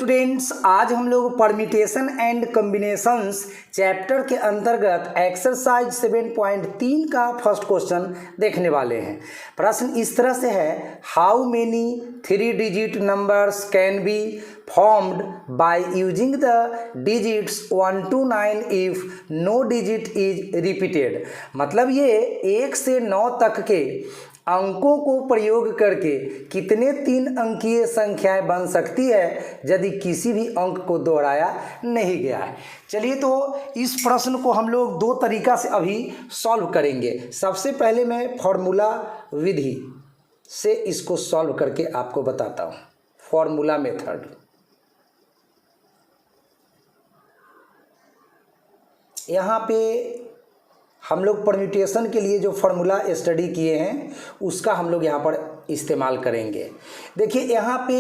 Students, आज हम लोग परम्यूटेशन एंड कॉम्बिनेशंस चैप्टर के अंतर्गत एक्सरसाइज 7.3 का फर्स्ट क्वेश्चन देखने वाले हैं। प्रश्न इस तरह से है, how many 3 digit numbers can be formed by using the digits 1 to 9 if no digit is repeated. मतलब ये 1 से 9 तक के अंकों को प्रयोग करके कितने 3 अंकीय संख्याएं बन सकती है यदि किसी भी अंक को दोहराया नहीं गया है। चलिए, तो इस प्रश्न को हम लोग 2 तरीका से अभी सॉल्व करेंगे। सबसे पहले मैं फॉर्मूला विधि से इसको सॉल्व करके आपको बताता हूँ, फॉर्मूला मेथड। यहाँ पे हम लोग परम्यूटेशन के लिए जो फॉर्मूला स्टडी किए हैं उसका हम लोग यहाँ पर इस्तेमाल करेंगे। देखिए, यहाँ पे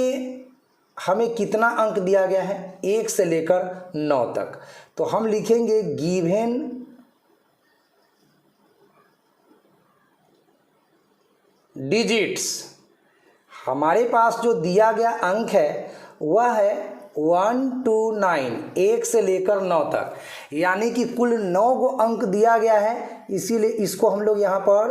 हमें कितना अंक दिया गया है, 1 से लेकर 9 तक। तो हम लिखेंगे गिवन डिजिट्स। हमारे पास जो दिया गया अंक है वह है 1 to 9, 1 से लेकर 9 तक, यानी कि कुल 9 गो अंक दिया गया है। इसीलिए इसको हम लोग यहाँ पर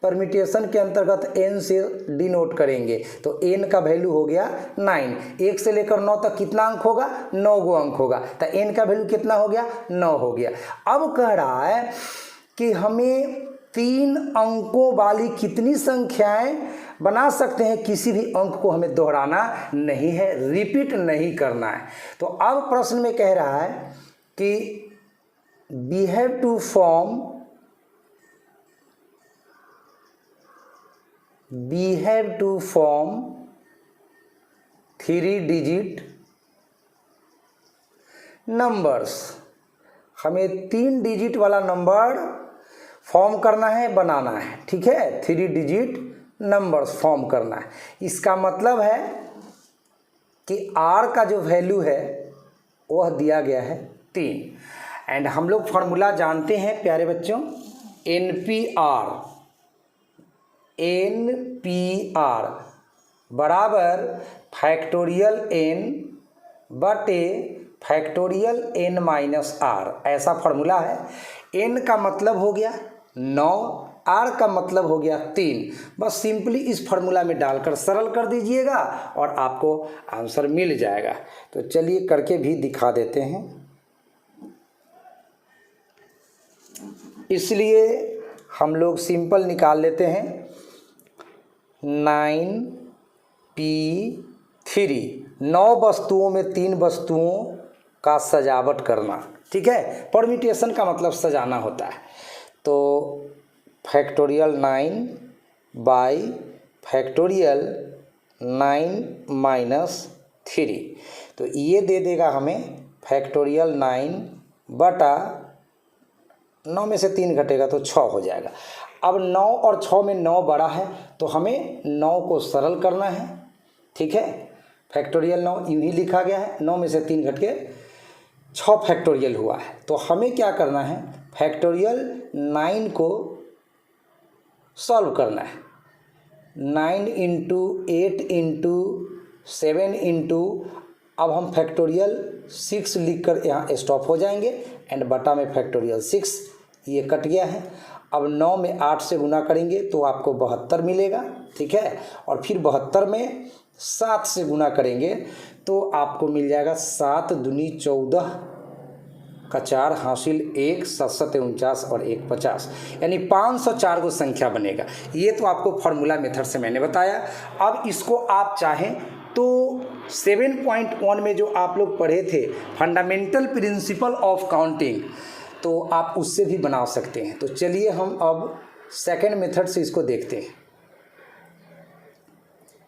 परम्यूटेशन के अंतर्गत n से डिनोट करेंगे। तो n का वैल्यू हो गया 9। 1 से लेकर 9 तक कितना अंक होगा, 9 गो अंक होगा। तो n का वैल्यू कितना हो गया, 9 हो गया। अब कह रहा है कि हमें 3 अंकों वाली कितनी संख्याएं बना सकते हैं, किसी भी अंक को हमें दोहराना नहीं है, रिपीट नहीं करना है। तो अब प्रश्न में कह रहा है कि we have to form 3 digit numbers. हमें 3 डिजिट वाला नंबर फॉर्म करना है, बनाना है। ठीक है, 3 डिजिट नंबर्स फॉर्म करना है। इसका मतलब है कि r का जो वैल्यू है वह दिया गया है 3। एंड हम लोग फॉर्मूला जानते हैं प्यारे बच्चों, NPR बराबर फैक्टोरियल n बटे फैक्टोरियल n माइनस r, ऐसा फॉर्मूला है। n का मतलब हो गया 9, r का मतलब हो गया 3। बस सिंपली इस फार्मूला में डालकर सरल कर दीजिएगा और आपको आंसर मिल जाएगा। तो चलिए करके भी दिखा देते हैं। इसलिए हम लोग सिंपल निकाल लेते हैं, 9p3, 9 वस्तुओं में 3 वस्तुओं का सजावट करना। ठीक है, परम्यूटेशन का मतलब सजाना होता है। तो फैक्टोरियल 9 बाई फैक्टोरियल 9 माइनस 3, तो ये दे देगा हमें फैक्टोरियल 9 बटा 9 में से 3 घटेगा तो 6 हो जाएगा। अब 9 और 6 में 9 बड़ा है तो हमें 9 को सरल करना है। ठीक है, फैक्टोरियल 9 यूँ ही लिखा गया है, 9 में से 3 घट के 6 फैक्टोरियल हुआ है। तो हमें क्या करना है, फैक्टोरियल 9 को सॉल्व करना है। 9 इंटू 8 इंटू 7 इंटू, अब हम फैक्टोरियल 6 लिखकर यहाँ स्टॉप हो जाएंगे एंड बटा में फैक्टोरियल 6, ये कट गया है। अब 9 में 8 से गुना करेंगे तो आपको 72 मिलेगा। ठीक है, और फिर 72 में 7 से गुना करेंगे तो आपको मिल जाएगा 7 दूनी 14 का 4 हासिल 1, 7 7 49 और 1 50, यानी 504 को संख्या बनेगा। ये तो आपको फॉर्मूला मेथड से मैंने बताया। अब इसको आप चाहें तो 7.1 में जो आप लोग पढ़े थे फंडामेंटल प्रिंसिपल ऑफ काउंटिंग, तो आप उससे भी बना सकते हैं। तो चलिए हम अब सेकेंड मेथड से इसको देखते हैं।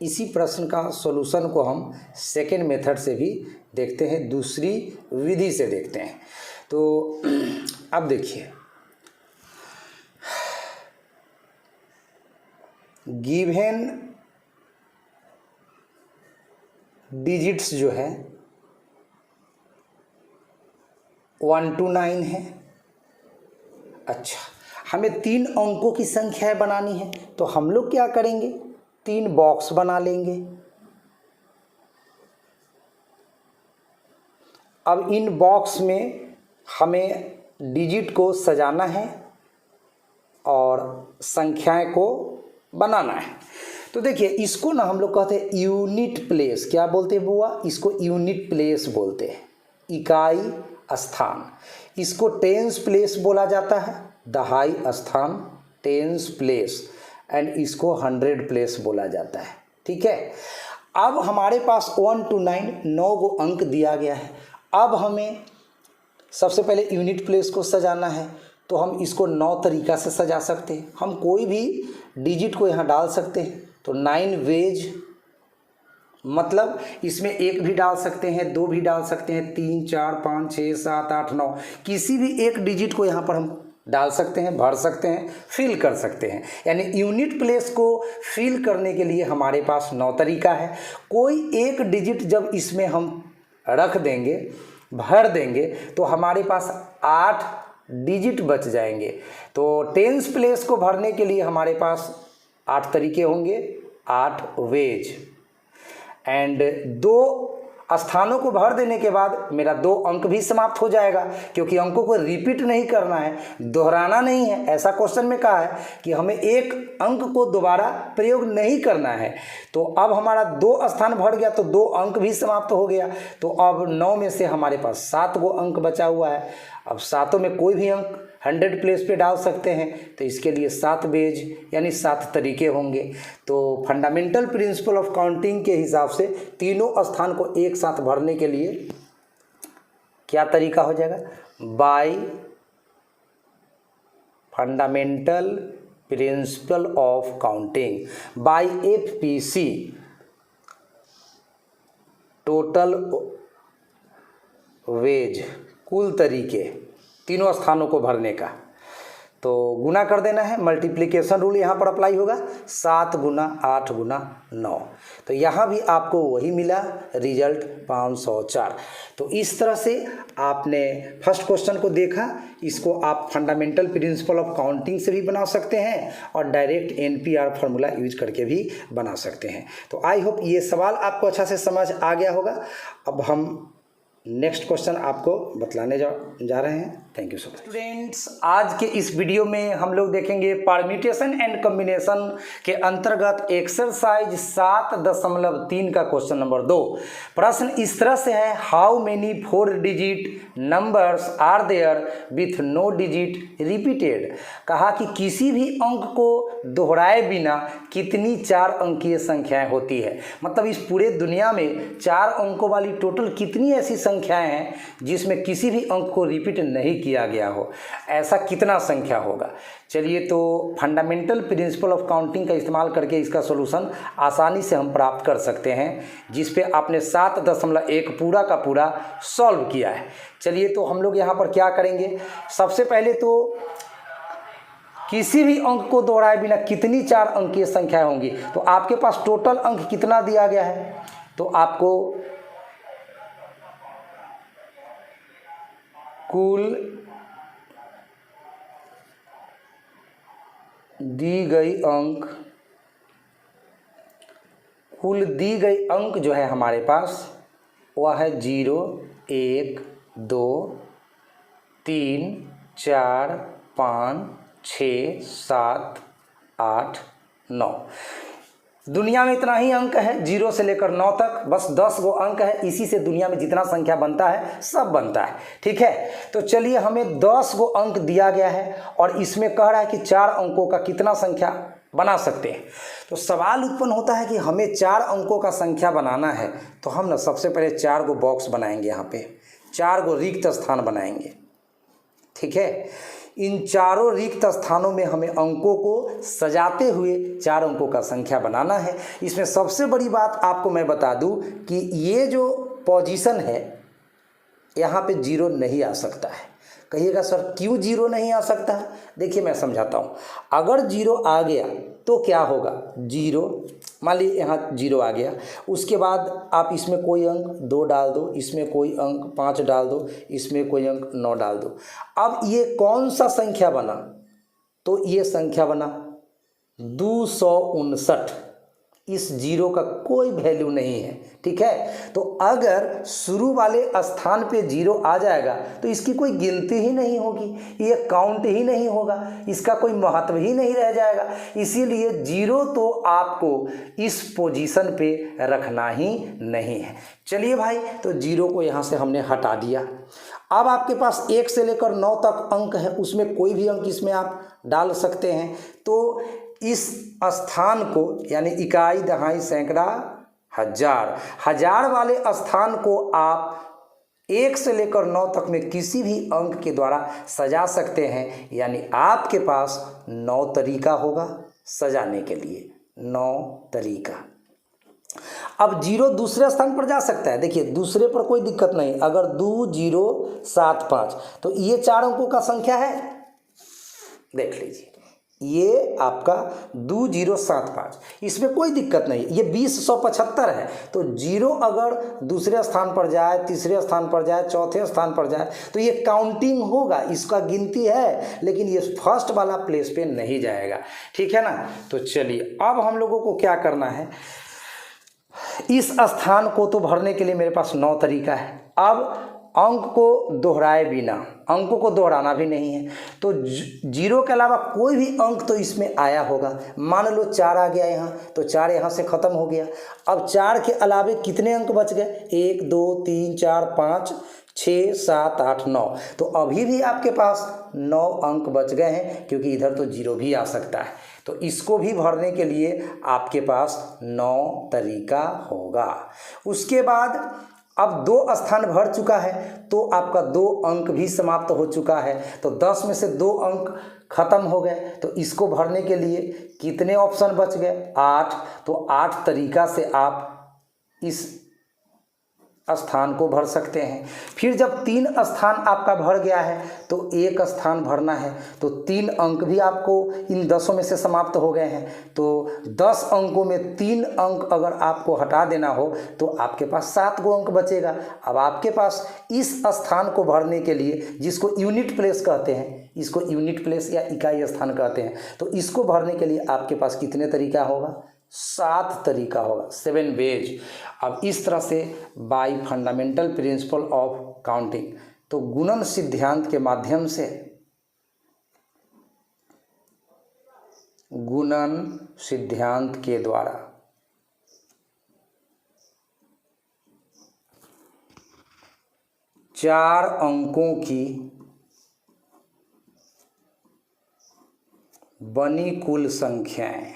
इसी प्रश्न का सॉल्यूशन को हम सेकेंड मेथड से भी देखते हैं, दूसरी विधि से देखते हैं। तो अब देखिए, गिवन डिजिट्स जो है 1 to 9 है। अच्छा, हमें 3 अंकों की संख्याएं बनानी है, तो हम लोग क्या करेंगे, 3 बॉक्स बना लेंगे। अब इन बॉक्स में हमें डिजिट को सजाना है और संख्याएं को बनाना है। तो देखिए इसको ना हम लोग कहते हैं यूनिट प्लेस। क्या बोलते हैं बुआ? इसको यूनिट प्लेस बोलते हैं, इकाई स्थान। इसको टेंस प्लेस बोला जाता है, दहाई स्थान, टेंस प्लेस। एंड इसको 100 प्लेस बोला जाता है। ठीक है, अब हमारे पास 1 to 9 9 गो अंक दिया गया है। अब हमें सबसे पहले यूनिट प्लेस को सजाना है, तो हम इसको 9 तरीक़ा से सजा सकते हैं। हम कोई भी डिजिट को यहाँ डाल सकते हैं। तो 9 वेज मतलब इसमें 1 भी डाल सकते हैं, 2 भी डाल सकते हैं, 3 4 5 6 7 8 9 किसी भी एक डिजिट को यहाँ पर हम डाल सकते हैं, भर सकते हैं, फिल कर सकते हैं। यानी यूनिट प्लेस को फिल करने के लिए हमारे पास 9 तरीका है। कोई एक डिजिट जब इसमें हम रख देंगे, भर देंगे, तो हमारे पास 8 डिजिट बच जाएंगे। तो टेंस प्लेस को भरने के लिए हमारे पास 8 तरीके होंगे, 8 वेज। एंड 2 स्थानों को भर देने के बाद मेरा 2 अंक भी समाप्त हो जाएगा, क्योंकि अंकों को रिपीट नहीं करना है, दोहराना नहीं है। ऐसा क्वेश्चन में कहा है कि हमें एक अंक को दोबारा प्रयोग नहीं करना है। तो अब हमारा 2 स्थान भर गया, तो 2 अंक भी समाप्त हो गया। तो अब 9 में से हमारे पास 7 गो अंक बचा हुआ है। अब सातों में कोई भी अंक 100 प्लेस पे डाल सकते हैं, तो इसके लिए 7 वेज यानी 7 तरीके होंगे। तो फंडामेंटल प्रिंसिपल ऑफ काउंटिंग के हिसाब से तीनों स्थान को एक साथ भरने के लिए क्या तरीका हो जाएगा? By fundamental principle of counting, by FPC, total ways, कुल तरीके तीनों स्थानों को भरने का। तो गुना कर देना है, मल्टीप्लिकेशन रूल यहाँ पर अप्लाई होगा, 7 गुना 8 गुना 9। तो यहाँ भी आपको वही मिला रिजल्ट 504। तो इस तरह से आपने फर्स्ट क्वेश्चन को देखा। इसको आप फंडामेंटल प्रिंसिपल ऑफ काउंटिंग से भी बना सकते हैं और डायरेक्ट NPR फार्मूला यूज करके भी बना सकते हैं। तो आई होप ये सवाल आपको अच्छा से समझ आ गया होगा। अब हम नेक्स्ट क्वेश्चन आपको बतलाने जा रहे हैं। Thank you so much students. आज के इस वीडियो में हम लोग देखेंगे परम्यूटेशन एंड कॉम्बिनेशन के अंतर्गत एक्सरसाइज 7.3 का क्वेश्चन नंबर 2। प्रश्न इस तरह से है, how many 4 digit numbers are there with no digit repeated. कहा कि किसी भी अंक को दोहराए बिना कितनी 4 अंकीय संख्याएं होती है। मतलब इस पूरे दुनिया में 4 अंकों वाली टोटल कितनी ऐसी संख्याएं हैं जिसमें किसी भी अंक को रिपीट नहीं किया गया हो, ऐसा कितना संख्या होगा। चलिए, तो फंडामेंटल प्रिंसिपल ऑफ काउंटिंग का इस्तेमाल करके इसका सॉल्यूशन आसानी से हम प्राप्त कर सकते हैं, जिस पे आपने 7.1 पूरा का पूरा सॉल्व किया है। चलिए, तो हम लोग यहाँ पर क्या करेंगे, सबसे पहले तो किसी भी अंक को दोहराए बिना कितनी 4 अंकीय संख्याएं होंगी। तो आपके पास टोटल अंक कितना दिया गया है, तो आपको कुल दी गई अंक जो है हमारे पास वह है 0 1 2 3 4 5 6 7 8 9। दुनिया में इतना ही अंक है, 0 से लेकर 9 तक, बस 10 गो अंक है। इसी से दुनिया में जितना संख्या बनता है सब बनता है। ठीक है, तो चलिए, हमें 10 गो अंक दिया गया है और इसमें कह रहा है कि 4 अंकों का कितना संख्या बना सकते हैं। तो सवाल उत्पन्न होता है कि हमें 4 अंकों का संख्या बनाना है, तो हम ना सबसे पहले 4 गो बॉक्स बनाएंगे, यहाँ पे 4 गो रिक्त स्थान बनाएंगे। ठीक है, इन चारों रिक्त स्थानों में हमें अंकों को सजाते हुए 4 अंकों का संख्या बनाना है। इसमें सबसे बड़ी बात आपको मैं बता दूं कि ये जो पोजीशन है यहाँ पे 0 नहीं आ सकता है। कहिएगा सर क्यों 0 नहीं आ सकता है? देखिए मैं समझाता हूँ। अगर 0 आ गया तो क्या होगा, 0 मान लीजिए यहाँ 0 आ गया, उसके बाद आप इसमें कोई अंक 2 डाल दो, इसमें कोई अंक 5 डाल दो, इसमें कोई अंक 9 डाल दो। अब ये कौन सा संख्या बना, तो ये संख्या बना 259। इस 0 का कोई वैल्यू नहीं है, ठीक है। तो अगर शुरू वाले स्थान पे 0 आ जाएगा तो इसकी कोई गिनती ही नहीं होगी, ये काउंट ही नहीं होगा, इसका कोई महत्व ही नहीं रह जाएगा। इसीलिए 0 तो आपको इस पोजीशन पे रखना ही नहीं है। चलिए भाई, तो 0 को यहाँ से हमने हटा दिया। अब आपके पास 1 से लेकर 9 तक अंक है, उसमें कोई भी अंक इसमें आप डाल सकते हैं। तो इस स्थान को यानी इकाई, दहाई, सैकड़ा, हजार, हजार वाले स्थान को आप 1 से लेकर 9 तक में किसी भी अंक के द्वारा सजा सकते हैं। यानी आपके पास 9 तरीका होगा सजाने के लिए, 9 तरीका। अब 0 दूसरे स्थान पर जा सकता है, देखिए दूसरे पर कोई दिक्कत नहीं। अगर 2 0 7 5 तो ये 4 अंकों का संख्या है, देख लीजिए ये आपका 2 0 7 5, इसमें कोई दिक्कत नहीं। ये 2075 है, तो 0 अगर दूसरे स्थान पर जाए, तीसरे स्थान पर जाए, चौथे स्थान पर जाए तो ये काउंटिंग होगा, इसका गिनती है, लेकिन ये फर्स्ट वाला प्लेस पे नहीं जाएगा, ठीक है ना। तो चलिए अब हम लोगों को क्या करना है, इस स्थान को तो भरने के लिए मेरे पास 9 तरीका है। अब अंक को दोहराए बिना, अंकों को दोहराना भी नहीं है, तो 0 के अलावा कोई भी अंक तो इसमें आया होगा। मान लो 4 आ गया यहाँ, तो 4 यहाँ से ख़त्म हो गया। अब 4 के अलावे कितने अंक बच गए, 1 2 3 4 5 6 7 8 9, तो अभी भी आपके पास 9 अंक बच गए हैं, क्योंकि इधर तो 0 भी आ सकता है। तो इसको भी भरने के लिए आपके पास 9 तरीका होगा। उसके बाद अब 2 स्थान भर चुका है, तो आपका 2 अंक भी समाप्त हो चुका है, तो 10 में से 2 अंक खत्म हो गए। तो इसको भरने के लिए कितने ऑप्शन बच गए, 8। तो 8 तरीका से आप इस स्थान को भर सकते हैं। फिर जब 3 स्थान आपका भर गया है तो 1 स्थान भरना है, तो 3 अंक भी आपको इन 10 में से समाप्त हो गए हैं। तो 10 अंकों में 3 अंक अगर आपको हटा देना हो तो आपके पास 7 गो अंक बचेगा। अब आपके पास इस स्थान को भरने के लिए, जिसको यूनिट प्लेस कहते हैं, इसको यूनिट प्लेस या इकाई स्थान कहते हैं, तो इसको भरने के लिए आपके पास कितने तरीका होगा, 7 तरीका होगा, 7 वेज। अब इस तरह से bye fundamental principle of counting, तो गुणन सिद्धांत के माध्यम से, गुणन सिद्धांत के द्वारा चार अंकों की बनी कुल संख्याएं,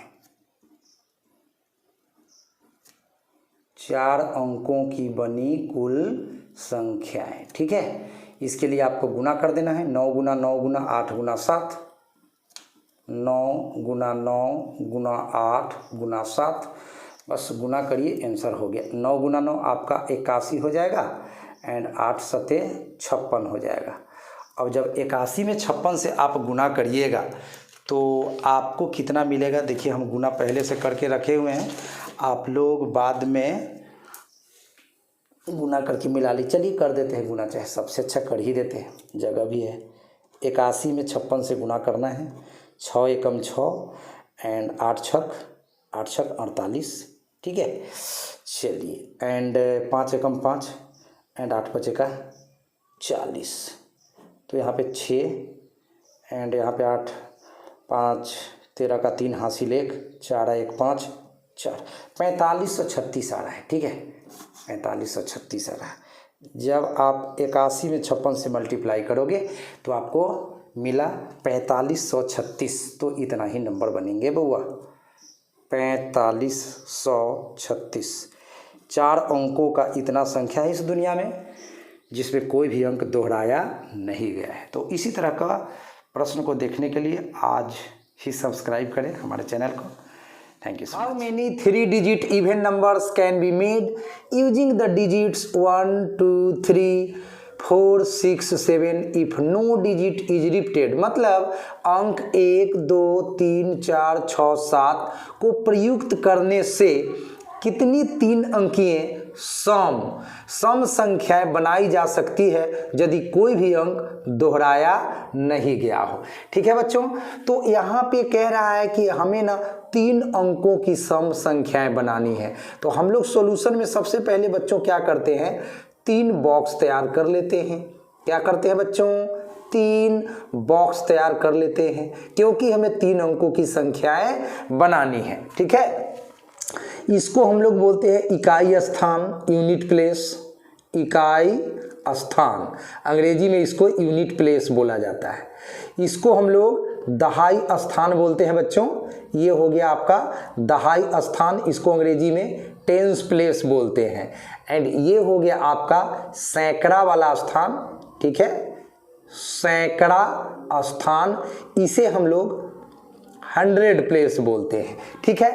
4 अंकों की बनी कुल संख्याएं, ठीक है। इसके लिए आपको गुना कर देना है, 9 गुना 9 गुना 8 गुना 7, 9 गुना 9 गुना 8 गुना 7, बस गुना करिए, आंसर हो गया। 9 गुना 9 आपका 81 हो जाएगा एंड 8 सते 56 हो जाएगा। अब जब 81 में 56 से आप गुना करिएगा तो आपको कितना मिलेगा, देखिए हम गुना पहले से करके रखे हुए हैं, आप लोग बाद में गुना करके मिला ली। चलिए कर देते हैं गुना, चाहे सबसे अच्छा कर ही देते हैं, जगह भी है। 81 में 56 से गुना करना है, 6 एकम 6 एंड 8 छक 48, ठीक है। चलिए एंड 5 एकम 5 एंड 8 5 का 40, तो यहाँ पे 6 एंड यहाँ पे 8 5 13 का 3 हासिल 1 4 1 5 4, 4536 आ रहा है, ठीक है, 4536 आ रहा है। जब आप 81 में 56 से मल्टीप्लाई करोगे तो आपको मिला 4536, तो इतना ही नंबर बनेंगे बउआ, 4536। 4 अंकों का इतना संख्या है इस दुनिया में जिसमें कोई भी अंक दोहराया नहीं गया है। तो इसी तरह का प्रश्न को देखने के लिए आज ही सब्सक्राइब करें हमारे चैनल को। Thank you so much. How many 3-digit even numbers can be made using the digits 1 2 3 4 6 7 if no digit is repeated? मतलब अंक 1 2 3 4 6 7 को प्रयुक्त करने से कितनी 3 अंकीय सम संख्याएं बनाई जा सकती है यदि कोई भी अंक दोहराया नहीं गया हो, ठीक है बच्चों। तो यहाँ पे कह रहा है कि हमें ना 3 अंकों की सम संख्याएं बनानी है। तो हम लोग सॉल्यूशन में सबसे पहले बच्चों क्या करते हैं, 3 बॉक्स तैयार कर लेते हैं। क्या करते हैं बच्चों, 3 बॉक्स तैयार कर लेते हैं, क्योंकि हमें 3 अंकों की संख्याएं बनानी है। ठीक है, इसको हम लोग बोलते हैं इकाई स्थान, यूनिट प्लेस। इकाई स्थान, अंग्रेजी में इसको यूनिट प्लेस बोला जाता है। इसको हम लोग दहाई स्थान बोलते हैं बच्चों। ये हो गया आपका दहाई स्थान, इसको अंग्रेजी में टेंस प्लेस बोलते हैं। एंड ये हो गया आपका सैकड़ा वाला स्थान। ठीक है, सैकड़ा स्थान, इसे हम लोग 100 प्लेस बोलते हैं। ठीक है,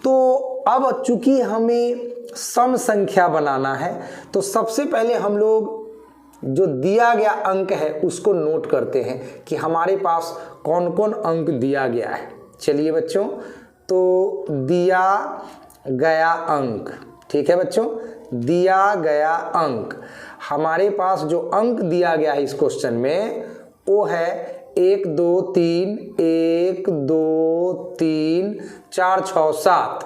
तो अब चूंकि हमें सम संख्या बनाना है, तो सबसे पहले हम लोग जो दिया गया अंक है उसको नोट करते हैं कि हमारे पास कौन कौन अंक दिया गया है। चलिए बच्चों, तो दिया गया अंक, ठीक है बच्चों, दिया गया अंक, हमारे पास जो अंक दिया गया है इस क्वेश्चन में वो है 1 2 3 1 2 3 4 6 7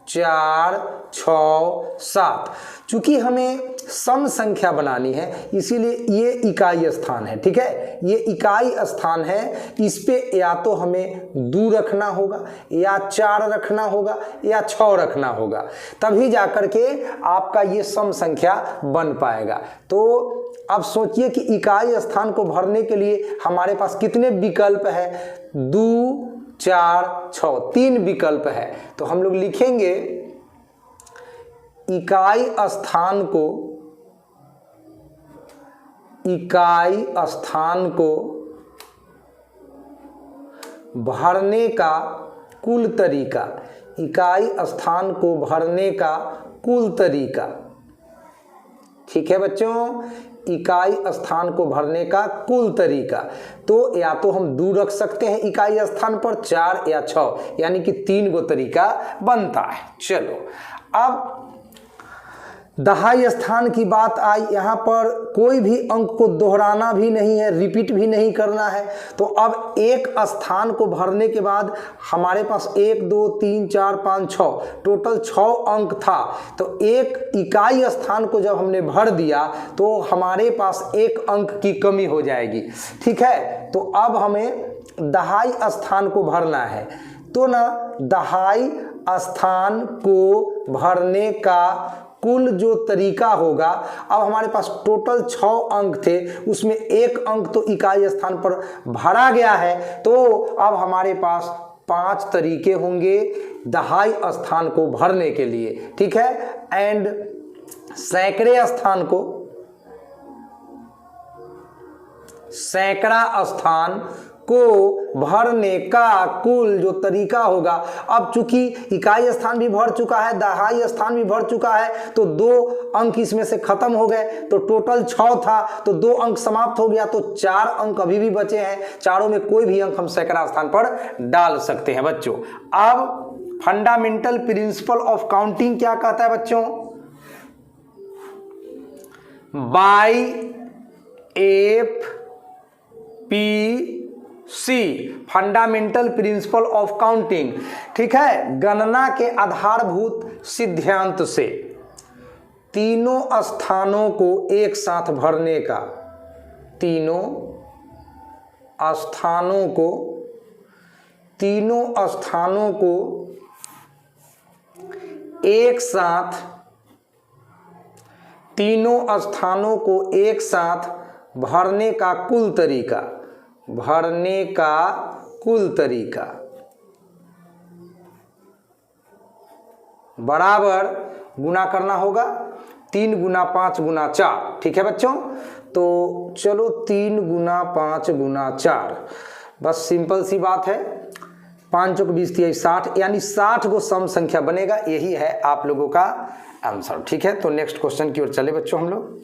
4 6 7। चूंकि हमें सम संख्या बनानी है इसीलिए ये इकाई स्थान है। ठीक है, ये इकाई स्थान है, इस पे या तो हमें 2 रखना होगा या 4 रखना होगा या 6 रखना होगा, तभी जाकर के आपका ये सम संख्या बन पाएगा। तो अब सोचिए कि इकाई स्थान को भरने के लिए हमारे पास कितने विकल्प है, 2 4 6, 3 विकल्प है। तो हम लोग लिखेंगे इकाई स्थान को, इकाई स्थान को भरने का कुल तरीका, इकाई स्थान को भरने का कुल तरीका। ठीक है बच्चों, इकाई स्थान को भरने का कुल तरीका, तो या तो हम 2 रख सकते हैं इकाई स्थान पर, 4 या 6, यानी कि 3 गो तरीका बनता है। चलो, अब दहाई स्थान की बात आई, यहाँ पर कोई भी अंक को दोहराना भी नहीं है, रिपीट भी नहीं करना है। तो अब एक स्थान को भरने के बाद हमारे पास 1 2 3 4 5 6 टोटल 6 अंक था। तो एक इकाई स्थान को जब हमने भर दिया तो हमारे पास 1 अंक की कमी हो जाएगी। ठीक है, तो अब हमें दहाई स्थान को भरना है। तो ना दहाई स्थान को भरने का कुल जो तरीका होगा, अब हमारे पास टोटल 6 अंक थे, उसमें 1 अंक तो इकाई स्थान पर भरा गया है, तो अब हमारे पास 5 तरीके होंगे दहाई स्थान को भरने के लिए। ठीक है, एंड सैकड़े स्थान को, सैकड़ा स्थान को भरने का कुल जो तरीका होगा, अब चूंकि इकाई स्थान भी भर चुका है, दहाई स्थान भी भर चुका है, तो 2 अंक इसमें से खत्म हो गए, तो टोटल 6 था, तो 2 अंक समाप्त हो गया, तो 4 अंक अभी भी बचे हैं। चारों में कोई भी अंक हम सैकड़ा स्थान पर डाल सकते हैं बच्चों। अब फंडामेंटल प्रिंसिपल ऑफ काउंटिंग क्या कहता है बच्चों, by FPC, fundamental principle of counting. ठीक है, गणना के आधारभूत सिद्धांत से तीनों स्थानों को एक साथ भरने का, तीनों स्थानों को एक साथ, तीनों स्थानों को एक साथ भरने का कुल तरीका, भरने का कुल तरीका बराबर गुना करना होगा 3 गुना 5 गुना 4। ठीक है बच्चों, तो चलो 3 गुना 5 गुना 4, बस सिंपल सी बात है, 5 चौक 20 23 60, यानी 60 को सम संख्या बनेगा। यही है आप लोगों का आंसर। ठीक है, तो नेक्स्ट क्वेश्चन की ओर चले बच्चों हम लोग।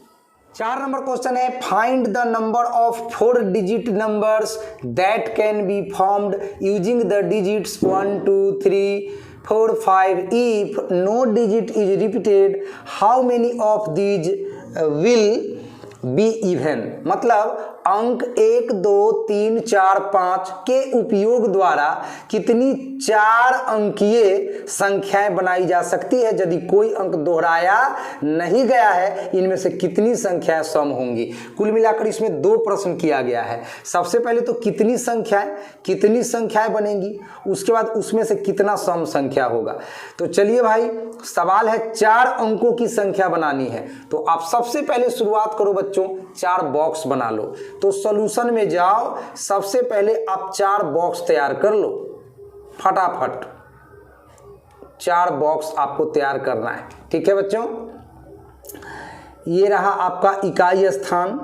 4 नंबर क्वेश्चन है, find the number of 4 digit numbers that can be formed using the digits 1 2 3 4 5 if no digit is repeated how many of these will be even. मतलब अंक 1 2 3 4 5 के उपयोग द्वारा कितनी 4 अंकीय संख्याएं बनाई जा सकती है यदि कोई अंक दोहराया नहीं गया है, इनमें से कितनी संख्याएं सम होंगी। कुल मिलाकर इसमें 2 प्रश्न किया गया है। सबसे पहले तो कितनी संख्याएं बनेंगी, उसके बाद उसमें से कितना सम संख्या होगा। तो चलिए भाई, सवाल है 4 अंकों की संख्या बनानी है, तो आप सबसे पहले शुरुआत करो बच्चों, 4 बॉक्स बना लो। तो सॉल्यूशन में जाओ, सबसे पहले आप 4 बॉक्स तैयार कर लो, फटाफट 4 बॉक्स आपको तैयार करना है। ठीक है बच्चों, ये रहा आपका इकाई स्थान,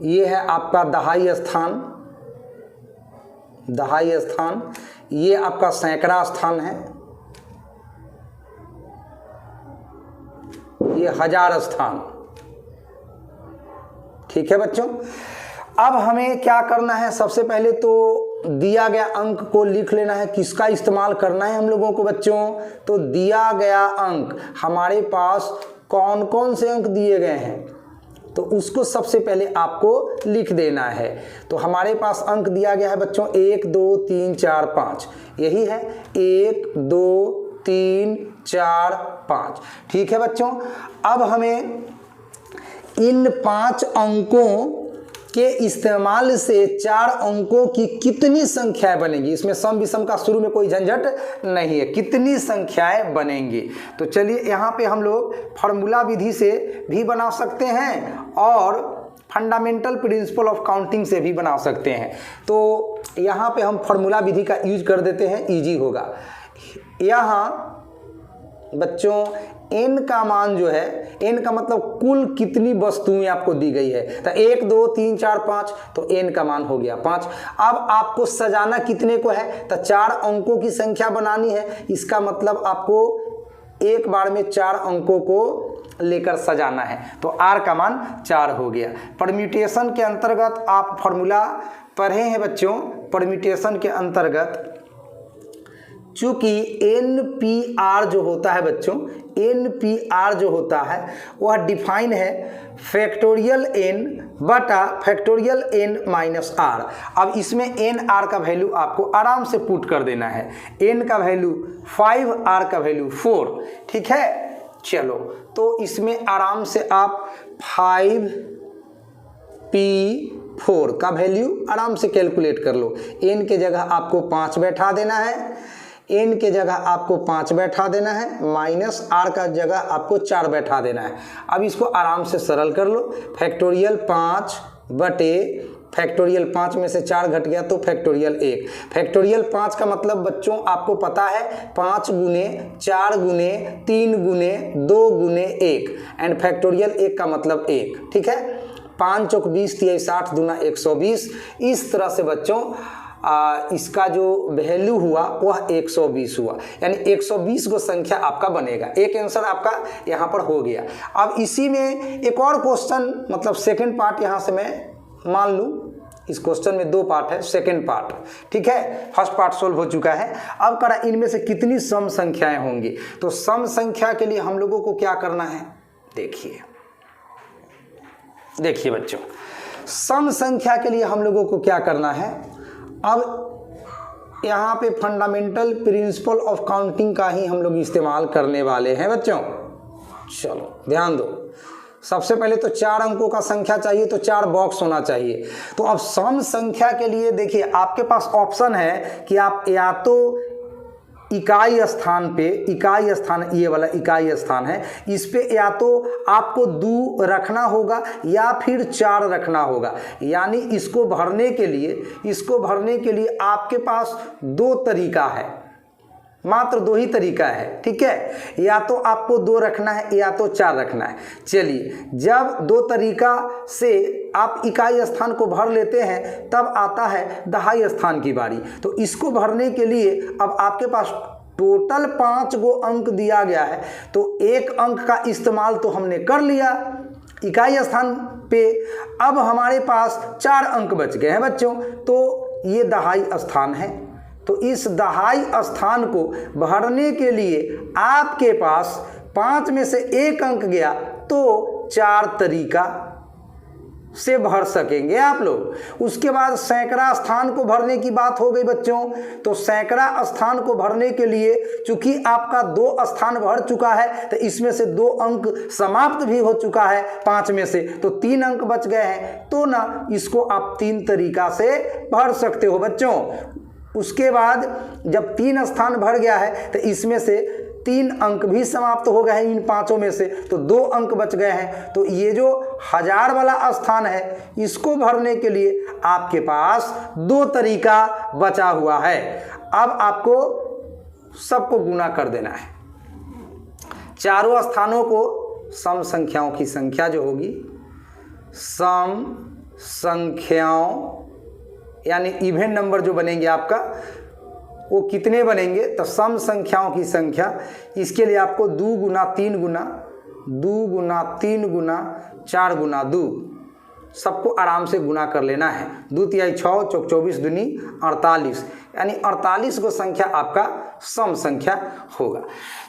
ये है आपका दहाई स्थान, ये आपका सैकड़ा स्थान है, ये हजार स्थान। ठीक है बच्चों, अब हमें क्या करना है, सबसे पहले तो दिया गया अंक को लिख लेना है। किसका इस्तेमाल करना है हम लोगों को बच्चों, तो दिया गया अंक, हमारे पास कौन कौन से अंक दिए गए हैं, तो उसको सबसे पहले आपको लिख देना है। तो हमारे पास अंक दिया गया है बच्चों 1 2 3 4 5, यही है 1 2 3 4 5। ठीक है बच्चों, अब हमें इन 5 अंकों के इस्तेमाल से 4 अंकों की कितनी संख्याएं बनेंगी, इसमें सम विषम का शुरू में कोई झंझट नहीं है, कितनी संख्याएं बनेंगी। तो चलिए यहाँ पे हम लोग फार्मूला विधि से भी बना सकते हैं और फंडामेंटल प्रिंसिपल ऑफ काउंटिंग से भी बना सकते हैं। तो यहाँ पे हम फार्मूला विधि का यूज कर देते हैं, इजी होगा। यहाँ बच्चों n का मान जो है, n का मतलब कुल कितनी वस्तुएं आपको दी गई है, तो 1 2 3 4 5, तो n का मान हो गया 5। अब आपको सजाना कितने को है, तो 4 अंकों की संख्या बनानी है, इसका मतलब आपको एक बार में 4 अंकों को लेकर सजाना है, तो r का मान 4 हो गया। परम्यूटेशन के अंतर्गत आप फॉर्मूला पढ़े हैं बच्चों, परम्यूटेशन के अंतर्गत चूंकि NPR जो होता है बच्चों, NPR जो होता है वह डिफाइन है फैक्टोरियल n बटा फैक्टोरियल n माइनस r। अब इसमें NR का वैल्यू आपको आराम से पुट कर देना है, n का वैल्यू 5, r का वैल्यू 4। ठीक है, चलो तो इसमें आराम से आप 5p4 का वैल्यू आराम से कैलकुलेट कर लो। n के जगह आपको 5 बैठा देना है, n के जगह आपको 5 बैठा देना है, माइनस r का जगह आपको 4 बैठा देना है। अब इसको आराम से सरल कर लो, फैक्टोरियल 5 बटे फैक्टोरियल 5 में से 4 घट गया तो फैक्टोरियल 1। फैक्टोरियल 5 का मतलब बच्चों आपको पता है 5 गुने 4 गुने 3 गुने 2 गुने 1, एंड फैक्टोरियल 1 का मतलब 1। ठीक है, 5 चौक 20 3 60 दूना 120। इस तरह से बच्चों इसका जो वैल्यू हुआ वह 120 हुआ, यानी 120 को संख्या आपका बनेगा। एक आंसर आपका यहाँ पर हो गया। अब इसी में एक और क्वेश्चन, मतलब सेकंड पार्ट यहाँ से मैं मान लूँ, इस क्वेश्चन में 2 पार्ट है, सेकंड पार्ट। ठीक है, फर्स्ट पार्ट सोल्व हो चुका है। अब करा इनमें से कितनी सम संख्याएं होंगी, तो सम संख्या के लिए हम लोगों को क्या करना है, देखिए बच्चों, सम संख्या के लिए हम लोगों को क्या करना है। अब यहाँ पे फंडामेंटल प्रिंसिपल ऑफ काउंटिंग का ही हम लोग इस्तेमाल करने वाले हैं बच्चों। चलो ध्यान दो, सबसे पहले तो 4 अंकों का संख्या चाहिए, तो 4 बॉक्स होना चाहिए। तो अब सम संख्या के लिए देखिए आपके पास ऑप्शन है कि आप या तो इकाई स्थान पे, इकाई स्थान ये वाला इकाई स्थान है, इस पे या तो आपको 2 रखना होगा या फिर 4 रखना होगा। यानी इसको भरने के लिए आपके पास 2 तरीका है, मात्र 2 ही तरीका है। ठीक है, या तो आपको 2 रखना है या तो 4 रखना है। चलिए, जब 2 तरीका से आप इकाई स्थान को भर लेते हैं तब आता है दहाई स्थान की बारी। तो इसको भरने के लिए अब आपके पास टोटल 5 गो अंक दिया गया है, तो 1 अंक का इस्तेमाल तो हमने कर लिया इकाई स्थान पे। अब हमारे पास 4 अंक बच गए हैं बच्चों, तो ये दहाई स्थान है। तो इस दहाई स्थान को भरने के लिए आपके पास 5 में से 1 अंक गया तो 4 तरीका से भर सकेंगे आप लोग। उसके बाद सैकड़ा स्थान को भरने की बात हो गई बच्चों, तो सैकड़ा स्थान को भरने के लिए चूंकि आपका 2 स्थान भर चुका है तो इसमें से 2 अंक समाप्त भी हो चुका है 5 में से, तो 3 अंक बच गए हैं। तो ना इसको आप 3 तरीका से भर सकते हो बच्चों। उसके बाद जब 3 स्थान भर गया है तो इसमें से 3 अंक भी समाप्त हो गए हैं इन 5 में से, तो 2 अंक बच गए हैं। तो ये जो 1000 वाला स्थान है इसको भरने के लिए आपके पास 2 तरीका बचा हुआ है। अब आपको सबको गुना कर देना है। चारों स्थानों को सम संख्याओं की संख्या जो होगी, सम संख्याओं यानी इवन नंबर जो बनेंगे आपका वो कितने बनेंगे, तो सम संख्याओं की संख्या, इसके लिए आपको 2 गुना 3 गुना 2 गुना 3 गुना 4 गुना 2 सबको आराम से गुना कर लेना है। 2 तिहाई 6 चौक 24 दूनी 48, यानी 48 को संख्या आपका सम संख्या होगा।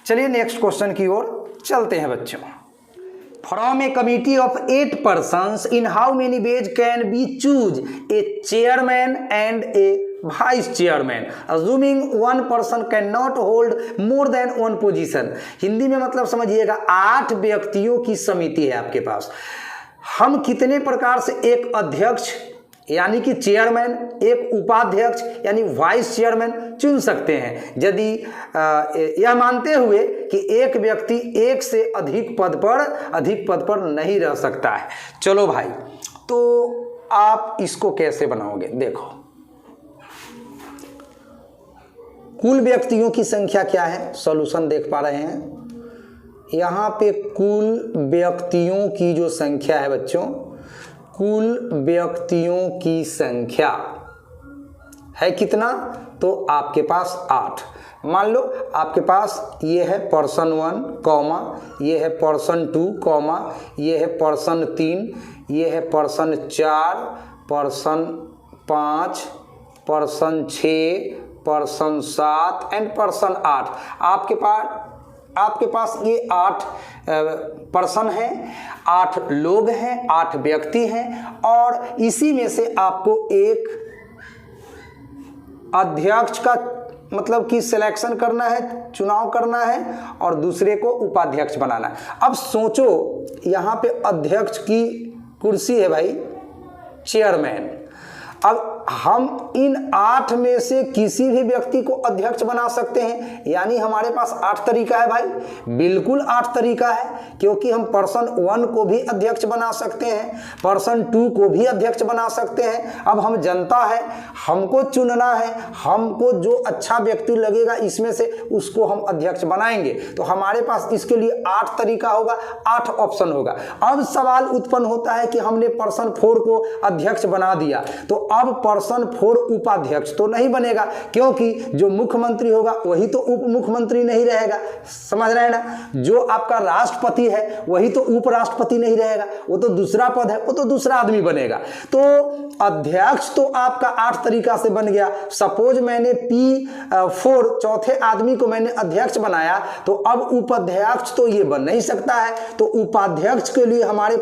चलिए नेक्स्ट क्वेश्चन की ओर चलते हैं बच्चों। From a committee of 8 persons, in how many ways can we choose a chairman and a vice chairman, assuming one person cannot hold more than one position? Hindi में मतलब समझिएगा, 8 व्यक्तियों की समिति है आपके पास। हम कितने प्रकार से एक अध्यक्ष यानी कि चेयरमैन, एक उपाध्यक्ष यानी वाइस चेयरमैन चुन सकते हैं, यदि यह मानते हुए कि एक व्यक्ति एक से अधिक पद पर नहीं रह सकता है। चलो भाई, तो आप इसको कैसे बनाओगे? देखो, कुल व्यक्तियों की संख्या क्या है, सॉल्यूशन देख पा रहे हैं यहाँ पे। कुल व्यक्तियों की जो संख्या है बच्चों, कुल व्यक्तियों की संख्या है कितना, तो आपके पास 8। मान लो आपके पास ये है पर्सन 1 कॉमा, ये है पर्सन 2 कॉमा, ये है पर्सन 3, ये है person 4, person 5, person 6, person 7 and person 8। आपके पास ये 8 पर्सन हैं, 8 लोग हैं, 8 व्यक्ति हैं, और इसी में से आपको एक अध्यक्ष का मतलब कि सिलेक्शन करना है, चुनाव करना है, और दूसरे को उपाध्यक्ष बनाना है। अब सोचो, यहाँ पे अध्यक्ष की कुर्सी है भाई, चेयरमैन। अब हम इन 8 में से किसी भी व्यक्ति को अध्यक्ष बना सकते हैं, यानी हमारे पास 8 तरीका है भाई, बिल्कुल 8 तरीका है, क्योंकि हम पर्सन 1 को भी अध्यक्ष बना सकते हैं, पर्सन 2 को भी अध्यक्ष बना सकते हैं। अब हम जनता है, हमको चुनना है, हमको जो अच्छा व्यक्ति लगेगा इसमें से उसको हम अध्यक्ष बनाएंगे। तो हमारे पास इसके लिए 8 तरीका होगा, 8 ऑप्शन होगा। अब सवाल उत्पन्न होता है कि हमने पर्सन 4 को अध्यक्ष बना दिया, तो अब पर्सन 4 उपाध्यक्ष तो नहीं बनेगा, क्योंकि जो मुख्यमंत्री होगा वही तो उप मुख्यमंत्री नहीं रहेगा। समझ रहे हैं ना? जो आपका राष्ट्रपति है वही तो उपराष्ट्रपति नहीं रहेगा, वो तो दूसरा पद है, वो तो दूसरा आदमी बनेगा। तो अध्यक्ष तो आपका 8 तरीका से बन गया। सपोज मैंने P4 चौथे आदमी को मैंने अध्यक्ष बनाया, तो अब उपाध्यक्ष तो ये बन नहीं सकता है। तो उपाध्यक्ष के लिए हमारे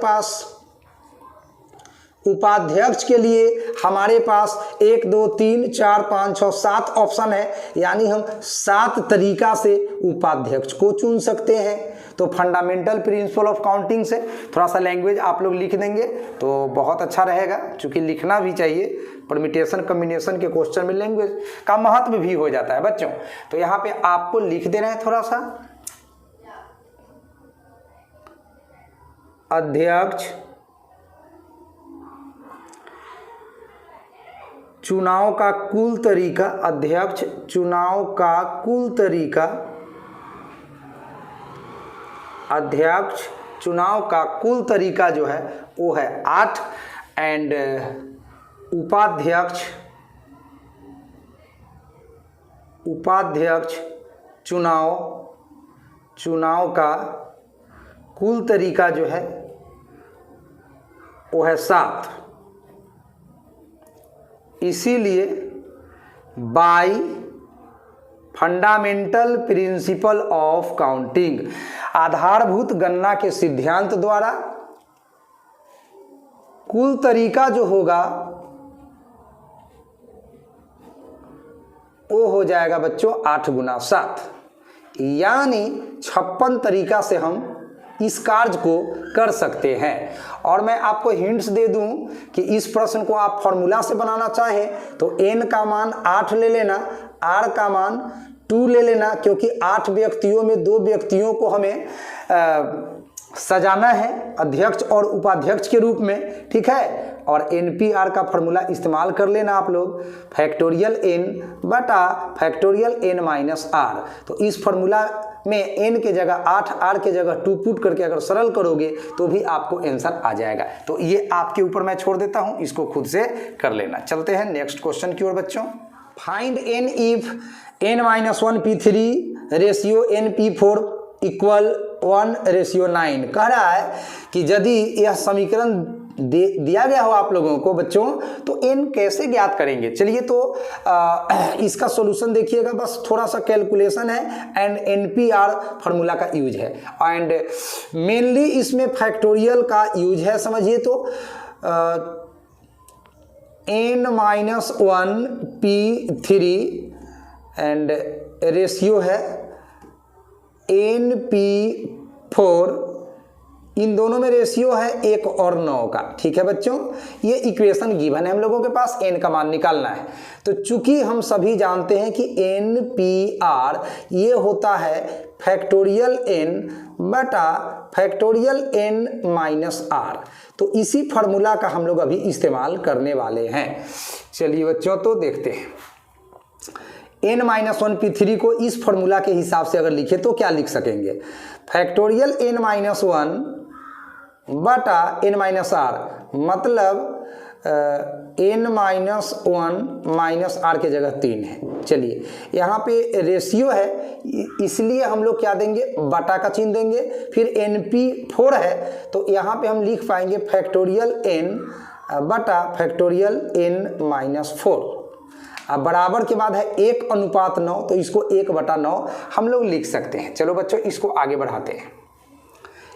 पास 1 2 3 4 5 6 7 ऑप्शन है, यानी हम 7 तरीका से उपाध्यक्ष को चुन सकते हैं। तो फंडामेंटल प्रिंसिपल ऑफ काउंटिंग से थोड़ा सा लैंग्वेज आप लोग लिख देंगे तो बहुत अच्छा रहेगा, क्योंकि लिखना भी चाहिए। परमिटेशन कम्बिनेशन के क्वेश्चन में लैंग्वेज का महत्व भी हो जाता है बच्चों। तो यहाँ पे आपको लिख देना है थोड़ा सा, अध्यक्ष चुनाव का कुल तरीका, अध्यक्ष चुनाव का कुल तरीका, अध्यक्ष चुनाव का कुल तरीका जो है वो है 8 एंड उपाध्यक्ष चुनाव का कुल तरीका जो है वो है 7। इसीलिए bye fundamental principle of counting, आधारभूत गणना के सिद्धांत द्वारा कुल तरीका जो होगा वो हो जाएगा बच्चों 8 गुना 7, यानी 56 तरीका से हम इस कार्य को कर सकते हैं। और मैं आपको हिंट्स दे दूं कि इस प्रश्न को आप फॉर्मूला से बनाना चाहें तो n का मान 8 ले लेना, r का मान 2 ले लेना, क्योंकि 8 व्यक्तियों में 2 व्यक्तियों को हमें सजाना है अध्यक्ष और उपाध्यक्ष के रूप में, ठीक है। और NPR का फॉर्मूला इस्तेमाल कर लेना आप लोग, फैक्टोरियल n बटा फैक्टोरियल n माइनस r। तो इस फॉर्मूला में n के जगह 8, r के जगह 2 पुट करके अगर सरल करोगे तो भी आपको आंसर आ जाएगा। तो ये आपके ऊपर मैं छोड़ देता हूँ, इसको खुद से कर लेना। चलते हैं नेक्स्ट क्वेश्चन की ओर बच्चों। Find n if n-1p3 ratio np4 equal 1:9। कह रहा है कि यदि यह समीकरण दिया गया हो आप लोगों को बच्चों तो n कैसे ज्ञात करेंगे। चलिए तो इसका सॉल्यूशन देखिएगा, बस थोड़ा सा कैलकुलेशन है एंड NPR फार्मूला का यूज है एंड मेनली इसमें फैक्टोरियल का यूज है। समझिए तो n-1p3 एंड रेशियो है np4, इन दोनों में रेशियो है 1 और 9 का, ठीक है बच्चों। ये इक्वेशन गिवन है हम लोगों के पास, n का मान निकालना है। तो चूंकि हम सभी जानते हैं कि NPR ये होता है फैक्टोरियल n बटा फैक्टोरियल n माइनस r, तो इसी फार्मूला का हम लोग अभी इस्तेमाल करने वाले हैं। चलिए बच्चों तो देखते हैं, n-1p3 को इस फॉर्मूला के हिसाब से अगर लिखे तो क्या लिख सकेंगे, फैक्टोरियल n-1 बटा n माइनस r, मतलब n-1 माइनस r के जगह 3 है। चलिए यहाँ पे रेशियो है इसलिए हम लोग क्या देंगे, बटा का चिन्ह देंगे। फिर np4 है तो यहाँ पे हम लिख पाएंगे फैक्टोरियल n बटा फैक्टोरियल n माइनस 4। अब बराबर के बाद है 1:9, तो इसको 1/9 हम लोग लिख सकते हैं। चलो बच्चों इसको आगे बढ़ाते हैं।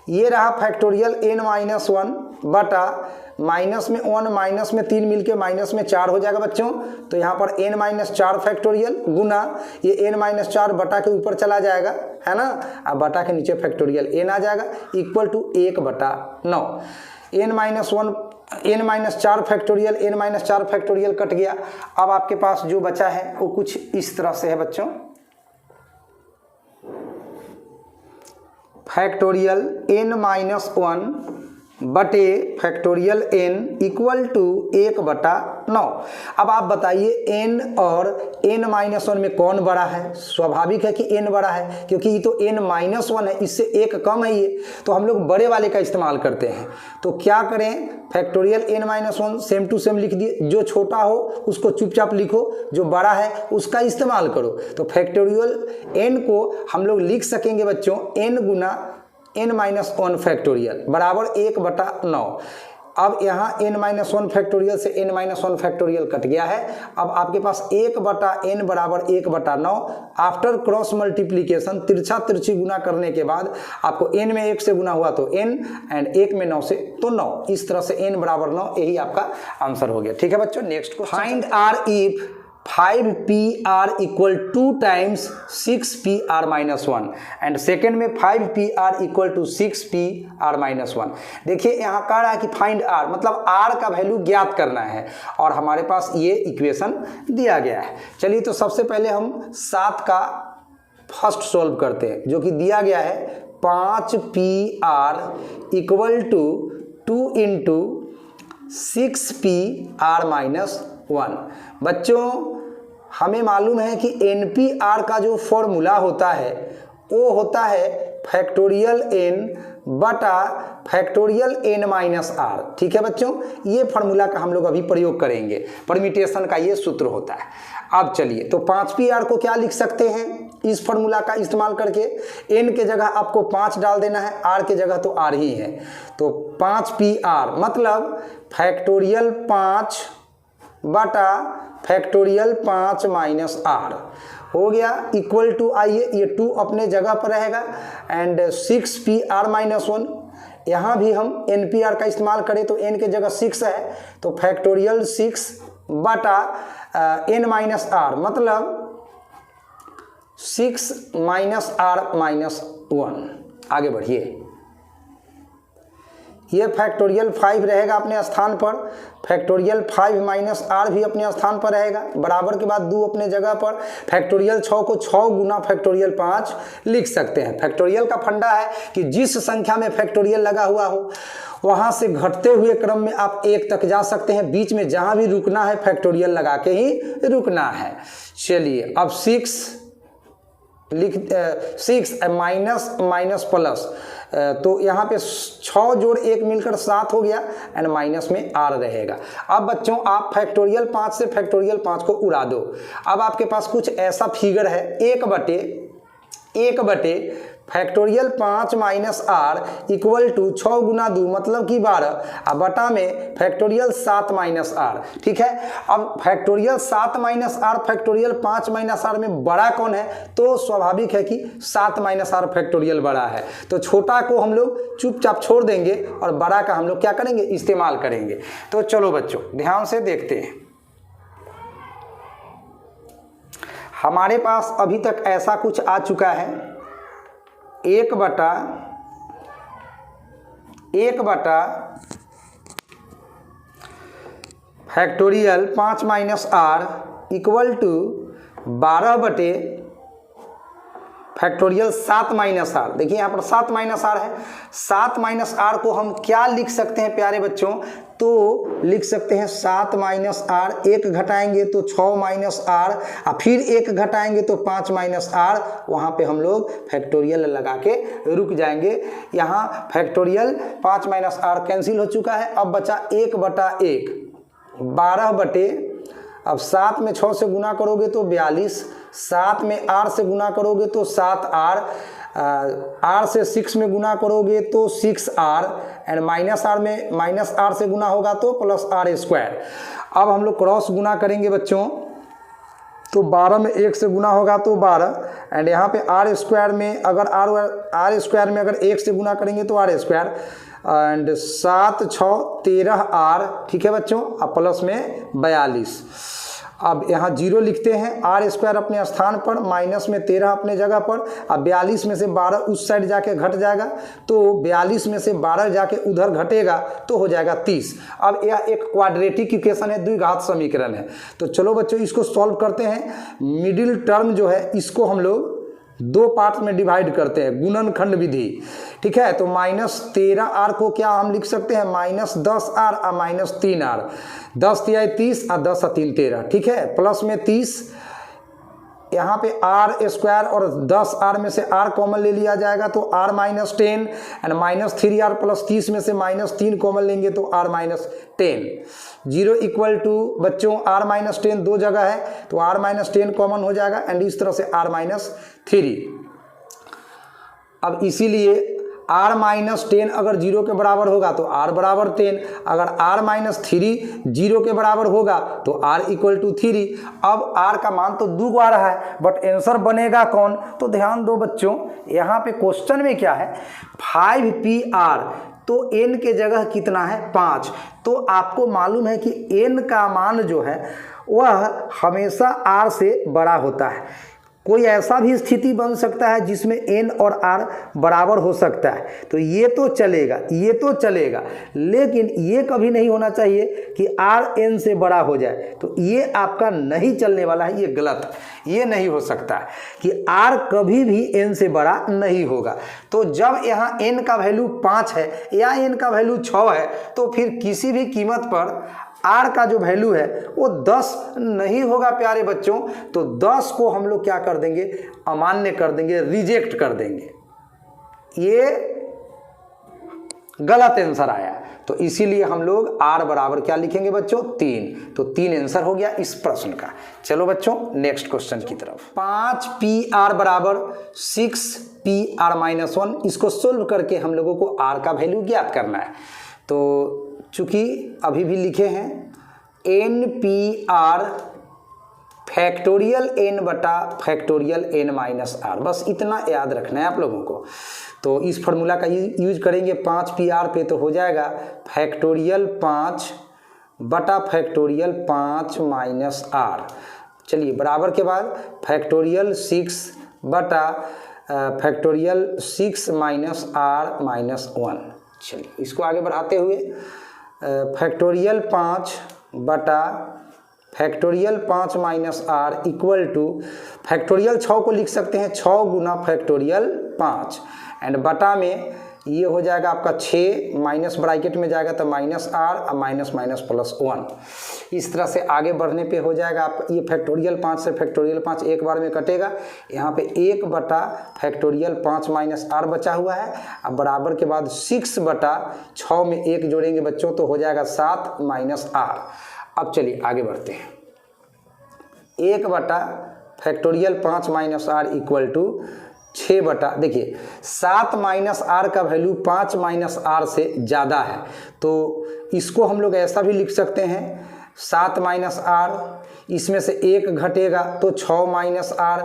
ये रहा फैक्टोरियल n-1 बटा माइनस में 1 माइनस में 3 मिलके माइनस में 4 हो जाएगा बच्चों। तो यहाँ पर n-4 फैक्टोरियल गुना ये n-4 बटा के ऊपर चला जाएगा, है ना। अब बटा के नीचे फैक्टोरियल n आ जाएगा equal to 1/9। n-4 factorial n-4 factorial cut गया। अब आपके पास जो बचा है वो कुछ इस तरह से है बच्चों, फैक्टोरियल n-1 बटे फैक्टोरियल n इक्वल टू 1/9। अब आप बताइए n और n-1 में कौन बड़ा है। स्वाभाविक है कि n बड़ा है क्योंकि ये तो n-1 है, इससे एक कम है ये, तो हम लोग बड़े वाले का इस्तेमाल करते हैं। तो क्या करें, factorial n-1 same to same लिख दिए, जो छोटा हो उसको चुपचाप लिखो, जो बड़ा है उसका इस्तेमाल करो। तो फैक्टोरियल n को हम लोग लिख सकेंगे बच्चों n गुना n-1 फैक्टोरियल बराबर 1/9। अब यहाँ n-1 फैक्टोरियल से n-1 फैक्टोरियल कट गया है। अब आपके पास 1/n बराबर 1/9। आफ्टर क्रॉस मल्टीप्लीकेशन तिरछा तिरछी गुना करने के बाद आपको n में 1 से गुना हुआ तो n एंड 1 में 9 से तो 9, इस तरह से n बराबर 9, यही आपका आंसर हो गया। ठीक है बच्चों, next question. Find r if 5pr equal 2 times 6pr minus 1 and second में 5pr equal to 6pr minus 1। देखिए यहाँ कह रहा है कि फाइंड r मतलब r का वैल्यू ज्ञात करना है और हमारे पास ये इक्वेशन दिया गया है। चलिए तो सबसे पहले हम 7 का फर्स्ट सॉल्व करते हैं, जो कि दिया गया है 5pr equal to 2 into 6pr minus 1। बच्चों हमें मालूम है कि NPR का जो फॉर्मूला होता है वो होता है फैक्टोरियल n बटा फैक्टोरियल n माइनस r। ठीक है बच्चों, ये फार्मूला का हम लोग अभी प्रयोग करेंगे, परम्यूटेशन का ये सूत्र होता है। अब चलिए तो 5pr को क्या लिख सकते हैं इस फार्मूला का इस्तेमाल करके, n के जगह आपको 5 डाल देना है, r के जगह तो r ही है। तो 5pr मतलब फैक्टोरियल 5 बटा फैक्टोरियल 5 माइनस r हो गया इक्वल टू, आइए ये 2 अपने जगह पर रहेगा एंड 6pr माइनस 1 यहाँ भी हम NPR का इस्तेमाल करें तो n के जगह 6 है, तो फैक्टोरियल 6 बटा n माइनस आर, मतलब 6 माइनस आर माइनस 1। आगे बढ़िए, ये फैक्टोरियल 5 रहेगा अपने स्थान पर, फैक्टोरियल 5 माइनस आर भी अपने स्थान पर रहेगा, बराबर के बाद 2 अपने जगह पर। फैक्टोरियल 6 को 6 गुना फैक्टोरियल 5 लिख सकते हैं। फैक्टोरियल का फंडा है कि जिस संख्या में फैक्टोरियल लगा हुआ हो वहाँ से घटते हुए क्रम में आप 1 तक जा सकते हैं, बीच में जहाँ भी रुकना है फैक्टोरियल लगा के ही रुकना है। चलिए अब 6 माइनस माइनस प्लस, तो यहाँ पे 6 जोड़ 1 मिलकर 7 हो गया एंड माइनस में आर रहेगा। अब बच्चों आप फैक्टोरियल 5 से फैक्टोरियल 5 को उड़ा दो। अब आपके पास कुछ ऐसा फिगर है 1 बटे factorial 5 minus R equal to 6 गुना 2 मतलब कि 12, अब बटा में फैक्टोरियल 7 माइनस आर। ठीक है, अब factorial 7 minus R factorial 5 minus R में बड़ा कौन है, तो स्वाभाविक है कि 7 माइनस आर फैक्टोरियल बड़ा है, तो छोटा को हम लोग चुपचाप छोड़ देंगे और बड़ा का हम लोग क्या करेंगे, इस्तेमाल करेंगे। तो चलो बच्चों ध्यान से देखते हैं, हमारे पास अभी तक ऐसा कुछ आ चुका है 1 बटा factorial 5 minus R equal to 12 बटे फैक्टोरियल 7 माइनस आर। देखिए यहाँ पर 7 माइनस आर है, 7 माइनस आर को हम क्या लिख सकते हैं प्यारे बच्चों, तो लिख सकते हैं 7 माइनस आर, 1 घटाएंगे तो 6 माइनस आर, और फिर 1 घटाएंगे तो 5 माइनस आर। वहाँ पे हम लोग फैक्टोरियल लगा के रुक जाएंगे। यहाँ फैक्टोरियल 5 माइनस आर कैंसिल हो चुका है, अब बचा 1 बटा 1 12 बटे, अब 7 में 6 से गुना करोगे तो 42, 7 में आर से गुना करोगे तो 7 आर, आर से 6 में गुना करोगे तो 6 आर एंड माइनस आर में माइनस आर से गुना होगा तो प्लस आर स्क्वायर। अब हम लोग क्रॉस गुना करेंगे बच्चों, तो 12 में 1 से गुना होगा तो 12 एंड यहाँ पे आर स्क्वायर में अगर आर स्क्वायर में अगर 1 से गुना करेंगे तो आर स्क्वायर एंड 7 6 13 आर। ठीक है बच्चों, अब प्लस में 42। अब यहाँ 0 लिखते हैं, आर स्क्वायर अपने स्थान पर, माइनस में 13 अपने जगह पर। अब 42 में से 12 उस साइड जाके घट जाएगा, तो 42 में से 12 जाके उधर घटेगा तो हो जाएगा 30। अब यह एक क्वाड्रेटिक इक्वेशन है, द्विघात समीकरण है। तो चलो बच्चों इसको सॉल्व करते हैं। मिडिल टर्म जो है इसको हम लोग 2 पार्ट में डिवाइड करते हैं, गुणनखंड विधि। ठीक है, तो -13 आर को क्या हम लिख सकते हैं, -10 आर और -3 आर, 10 तिहाई 30 और 10 और 3 13। ठीक है, प्लस में 30, यहाँ पे आर स्क्वायर और 10 आर में से आर कॉमन ले लिया जाएगा तो आर -10 एंड -3 आर प्लस 30 में से -3 कॉमन लेंगे तो आर -10। 0 इक्वल टू बच्चों आर -10 दो जगह है तो आर -10 कॉमन हो जाएगा एंड इस तरह से आर -3। अब इसीलिए r -10 अगर 0 के बराबर होगा तो r बराबर 10, अगर r -3 0 के बराबर होगा तो r इक्वल टू 3। अब r का मान तो 2 आ रहा है बट आंसर बनेगा कौन, तो ध्यान दो बच्चों, यहाँ पे क्वेश्चन में क्या है 5pr, तो n के जगह कितना है 5। तो आपको मालूम है कि n का मान जो है वह हमेशा r से बड़ा होता है। कोई ऐसा भी स्थिति बन सकता है जिसमें n और r बराबर हो सकता है, तो ये तो चलेगा, लेकिन ये कभी नहीं होना चाहिए कि r n से बड़ा हो जाए, तो ये आपका नहीं चलने वाला है, ये गलत है। ये नहीं हो सकता है कि r कभी भी n से बड़ा नहीं होगा। तो जब यहाँ n का वैल्यू 5 है या n का वैल्यू 6 है तो फिर किसी भी कीमत पर r का जो वैल्यू है वो 10 नहीं होगा प्यारे बच्चों। तो 10 को हम लोग क्या कर देंगे, अमान्य कर देंगे, रिजेक्ट कर देंगे। ये गलत आंसर आया, तो इसीलिए हम लोग r बराबर क्या लिखेंगे बच्चों 3। तो 3 आंसर हो गया इस प्रश्न का। चलो बच्चों नेक्स्ट क्वेश्चन की तरफ। 5pr बराबर 6pr-1, इसको सोल्व करके हम लोगों को r का वैल्यू ज्ञात करना है। तो चूंकि अभी भी लिखे हैं npr फैक्टोरियल n बटा फैक्टोरियल n-r, बस इतना याद रखना है आप लोगों को। तो इस फार्मूला का यूज करेंगे 5PR पे, तो हो जाएगा फैक्टोरियल 5 बटा फैक्टोरियल 5 माइनस R। चलिए बराबर के बाद फैक्टोरियल 6 बटा फैक्टोरियल 6 माइनस R माइनस 1। चलिए इसको आगे बढ़ाते हुए फैक्टोरियल 5 बटा factorial 5 minus R equal two factorial 6 को लिख सकते हैं 6 गुना फैक्टोरियल 5 एंड बटा में ये हो जाएगा आपका 6 माइनस ब्रैकेट में जाएगा तो माइनस R और माइनस माइनस प्लस 1। इस तरह से आगे बढ़ने पे हो जाएगा आप ये फैक्टोरियल 5 से फैक्टोरियल 5 एक बार में कटेगा। यहाँ पे 1 बटा फैक्टोरियल 5 माइनस R बचा हुआ है। अब बराबर के बाद 6 बटा 6 में 1 जोड़ेंगे बच्चों तो हो जाएगा 7 माइनस R। अब चलिए आगे बढ़ते हैं। 1 बटा factorial 5 minus R equal to 6 बटा, देखिए 7 माइनस R का वैल्यू 5 माइनस R से ज़्यादा है, तो इसको हम लोग ऐसा भी लिख सकते हैं 7 माइनस R, इसमें से 1 घटेगा तो 6 माइनस R,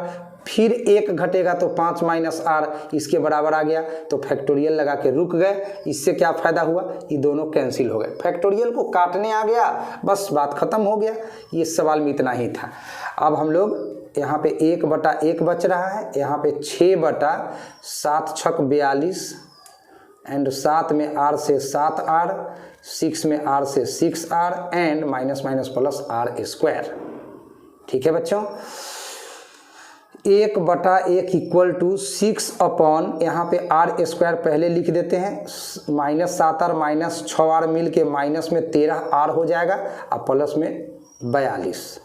फिर 1 घटेगा तो 5 माइनस R, इसके बराबर आ गया। तो फैक्टोरियल लगा के रुक गए। इससे क्या फ़ायदा हुआ, ये दोनों कैंसिल हो गए, फैक्टोरियल को काटने आ गया, बस बात ख़त्म हो गया। ये सवाल में इतना ही था। अब हम लोग यहाँ पे 1 बटा 1 बच रहा है, यहाँ पे 6 बटा 7 छक 42 एंड 7 में R से 7R, 6 में R से 6R and minus minus plus R square. ठीक है बच्चों, 1 बटा 1 इक्वल टू 6 अपॉन यहाँ पे R स्क्वायर पहले लिख देते हैं, माइनस 7R माइनस 6R मिल के माइनस में 13R हो जाएगा और प्लस में 42।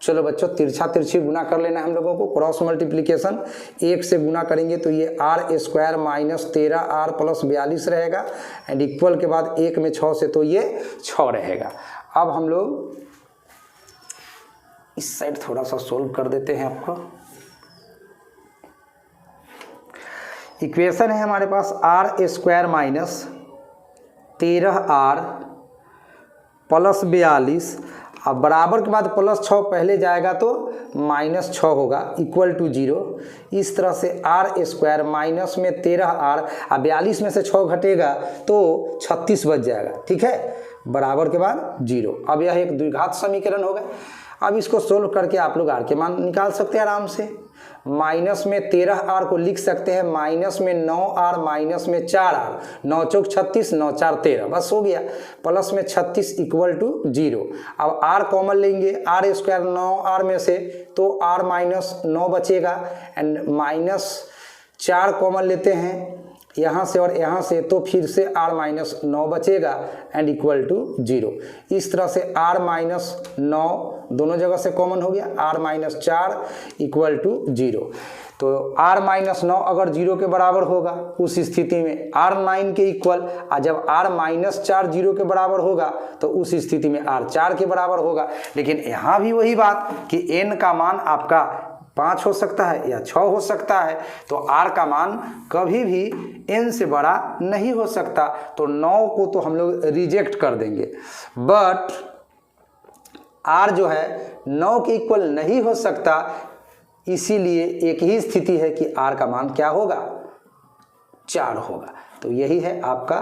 चलो बच्चों तिरछा तिरछी गुना कर लेना है हम लोगों को, क्रॉस मल्टीप्लिकेशन 1 से गुना करेंगे तो ये R square minus 13R plus 42 रहेगा एंड इक्वल के बाद 1 में 6 से तो ये 6 रहेगा। अब हम लोग इस साइड थोड़ा सा सोल्व कर देते हैं। आपको इक्वेशन है हमारे पास R square minus 13R plus 42, अब बराबर के बाद प्लस 6 पहले जाएगा तो माइनस 6 होगा इक्वल टू 0। इस तरह से R स्क्वायर माइनस में 13R, अब 42 में से 6 घटेगा तो 36 बच जाएगा। ठीक है, बराबर के बाद 0। अब यह एक द्विघात समीकरण होगा। अब इसको सोल्व करके आप लोग R के मान निकाल सकते हैं आराम से। माइनस में 13R को लिख सकते हैं माइनस में 9R माइनस में 4R, 9 चौक 36 9 4 13, बस हो गया। प्लस में 36 इक्वल टू 0। अब R कॉमन लेंगे, R स्क्वायर 9R में से तो R माइनस 9 बचेगा एंड माइनस 4 कॉमन लेते हैं यहाँ से और यहाँ से तो फिर से R माइनस 9 बचेगा एंड इक्वल टू 0। इस तरह से R माइनस 9 दोनों जगह से कॉमन हो गया, R माइनस 4 इक्वल टू 0। तो R माइनस 9 अगर 0 के बराबर होगा उस स्थिति में R 9 के इक्वल, और जब R माइनस 4 0 के बराबर होगा तो उस स्थिति में R 4 के बराबर होगा। लेकिन यहाँ भी वही बात कि n का मान आपका 5 हो सकता है या 6 हो सकता है, तो R का मान कभी भी n से बड़ा नहीं हो सकता, तो 9 को तो हम लोग रिजेक्ट कर देंगे। बट R जो है 9 के इक्वल नहीं हो सकता, इसीलिए एक ही स्थिति है कि R का मान क्या होगा, 4 होगा। तो यही है आपका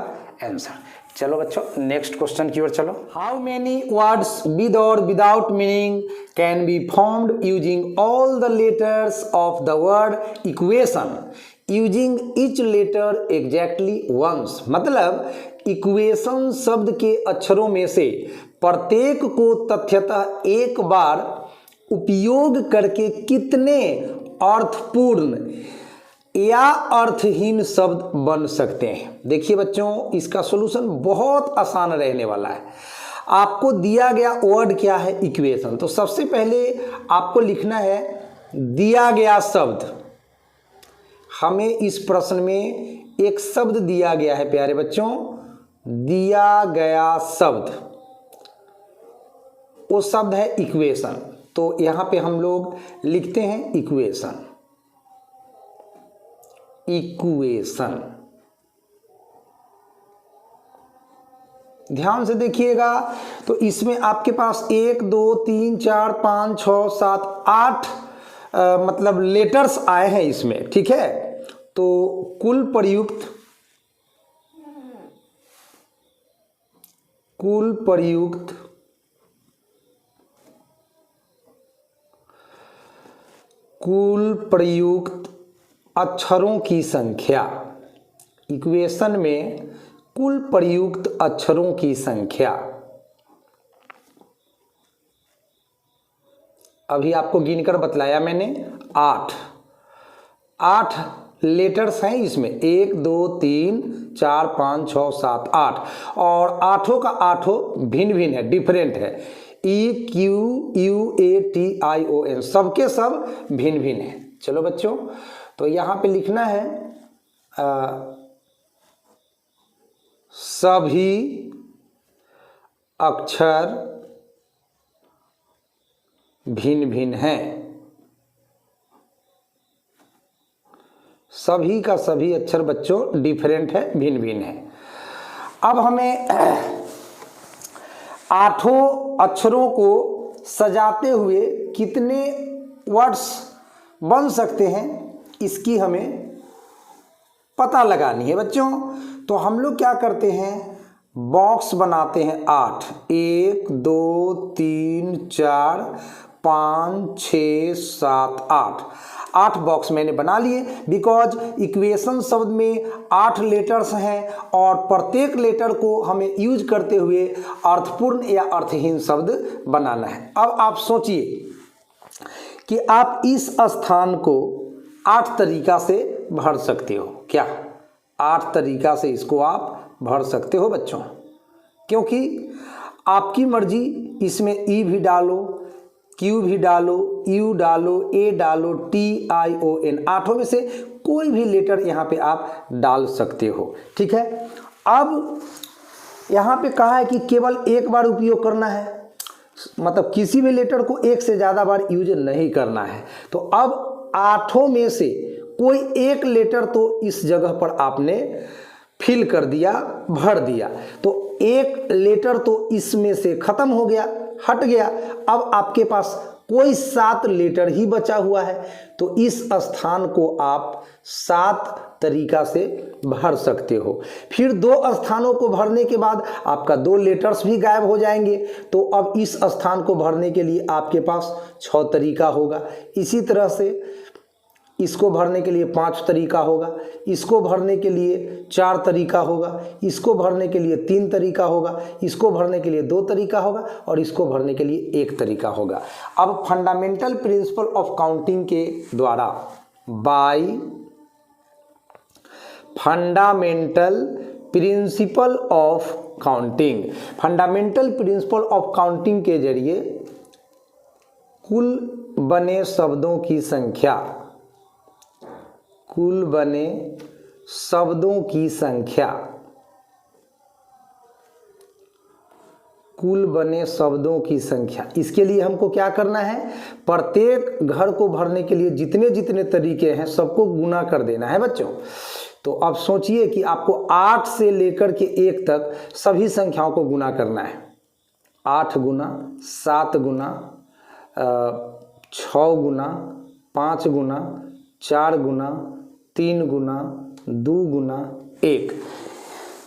आंसर। चलो बच्चों नेक्स्ट क्वेश्चन की ओर चलो। हाउ मेनी वर्ड्स विद और without meaning can be formed using all the letters of the word equation using each letter exactly once. मतलब इक्वेशन शब्द के अक्षरों में से प्रत्येक को तथ्यतः एक बार उपयोग करके कितने अर्थपूर्ण या अर्थहीन शब्द बन सकते हैं। देखिए बच्चों इसका सॉल्यूशन बहुत आसान रहने वाला है। आपको दिया गया वर्ड क्या है, इक्वेशन। तो सबसे पहले आपको लिखना है दिया गया शब्द। हमें इस प्रश्न में एक शब्द दिया गया है प्यारे बच्चों, दिया गया शब्द, वो शब्द है इक्वेशन। तो यहाँ पे हम लोग लिखते हैं इक्वेशन। इक्वेशन ध्यान से देखिएगा, तो इसमें आपके पास 1 2 3 4 5 6 7 8 मतलब लेटर्स आए हैं इसमें। ठीक है, तो कुल प्रयुक्त अक्षरों की संख्या, इक्वेशन में कुल प्रयुक्त अक्षरों की संख्या, अभी आपको गिनकर बतलाया मैंने 8 लेटर्स हैं इसमें, 1 2 3 4 5 6 7 8, और आठों का आठों भिन्न भिन्न है, डिफरेंट है। EQUATION सबके सब भिन्न भिन्न है। चलो बच्चों, तो यहाँ पे लिखना है सभी अक्षर भिन्न भिन्न हैं, सभी का सभी अक्षर बच्चों डिफरेंट है, भिन्न भिन्न है। अब हमें आठों अक्षरों को सजाते हुए कितने वर्ड्स बन सकते हैं इसकी हमें पता लगानी है बच्चों। तो हम लोग क्या करते हैं, बॉक्स बनाते हैं 8, 1 2 3 4 5 6 7 8 बॉक्स मैंने बना लिए, बिकॉज इक्वेशन शब्द में 8 लेटर्स हैं और प्रत्येक लेटर को हमें यूज करते हुए अर्थपूर्ण या अर्थहीन शब्द बनाना है। अब आप सोचिए कि आप इस स्थान को 8 तरीका से भर सकते हो। क्या 8 तरीका से इसको आप भर सकते हो बच्चों, क्योंकि आपकी मर्जी, इसमें ई भी डालो, क्यू भी डालो, यू डालो, ए डालो, TION, आठों में से कोई भी लेटर यहाँ पे आप डाल सकते हो। ठीक है, अब यहाँ पे कहा है कि केवल एक बार उपयोग करना है, मतलब किसी भी लेटर को एक से ज़्यादा बार यूज नहीं करना है। तो अब आठों में से कोई एक लेटर तो इस जगह पर आपने फिल कर दिया, भर दिया, तो एक लेटर तो इसमें से खत्म हो गया, हट गया। अब आपके पास कोई 7 लेटर ही बचा हुआ है, तो इस स्थान को आप 7 तरीका से भर सकते हो। फिर 2 स्थानों को भरने के बाद आपका 2 लेटर्स भी गायब हो जाएंगे, तो अब इस स्थान को भरने के लिए आपके पास 6 तरीका होगा। इसी तरह से इसको भरने के लिए 5 तरीका होगा, इसको भरने के लिए 4 तरीका होगा, इसको भरने के लिए 3 तरीका होगा, इसको भरने के लिए 2 तरीका होगा, और इसको भरने के लिए 1 तरीका होगा। अब फंडामेंटल प्रिंसिपल ऑफ काउंटिंग के द्वारा, bye fundamental principle of counting, fundamental principle of counting के जरिए कुल बने शब्दों की संख्या, कुल बने शब्दों की संख्या, कुल बने शब्दों की संख्या, इसके लिए हमको क्या करना है, प्रत्येक घर को भरने के लिए जितने जितने तरीके हैं सबको गुना कर देना है बच्चों। तो अब सोचिए कि आपको 8 से लेकर के 1 तक सभी संख्याओं को गुना करना है। 8 गुना, 7 गुना, 6 गुना, 5 गुना, 4 गुना, 3 गुना, 2 गुना 1,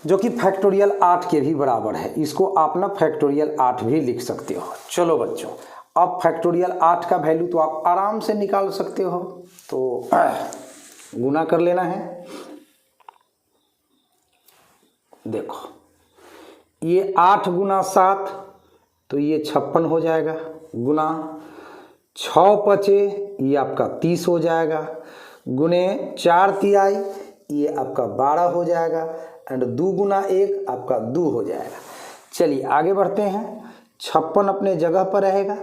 जो कि फैक्टोरियल 8 के भी बराबर है। इसको आप ना फैक्टोरियल 8 भी लिख सकते हो। चलो बच्चों, अब फैक्टोरियल 8 का वैल्यू तो आप आराम से निकाल सकते हो, तो गुना कर लेना है। देखो, ये 8 गुना 7 तो ये 56 हो जाएगा, गुना 6 पचे ये आपका 30 हो जाएगा, गुने 4 तिहाई ये आपका 12 हो जाएगा, एंड 2 गुना 1 आपका 2 हो जाएगा। चलिए आगे बढ़ते हैं। 56 अपने जगह पर रहेगा।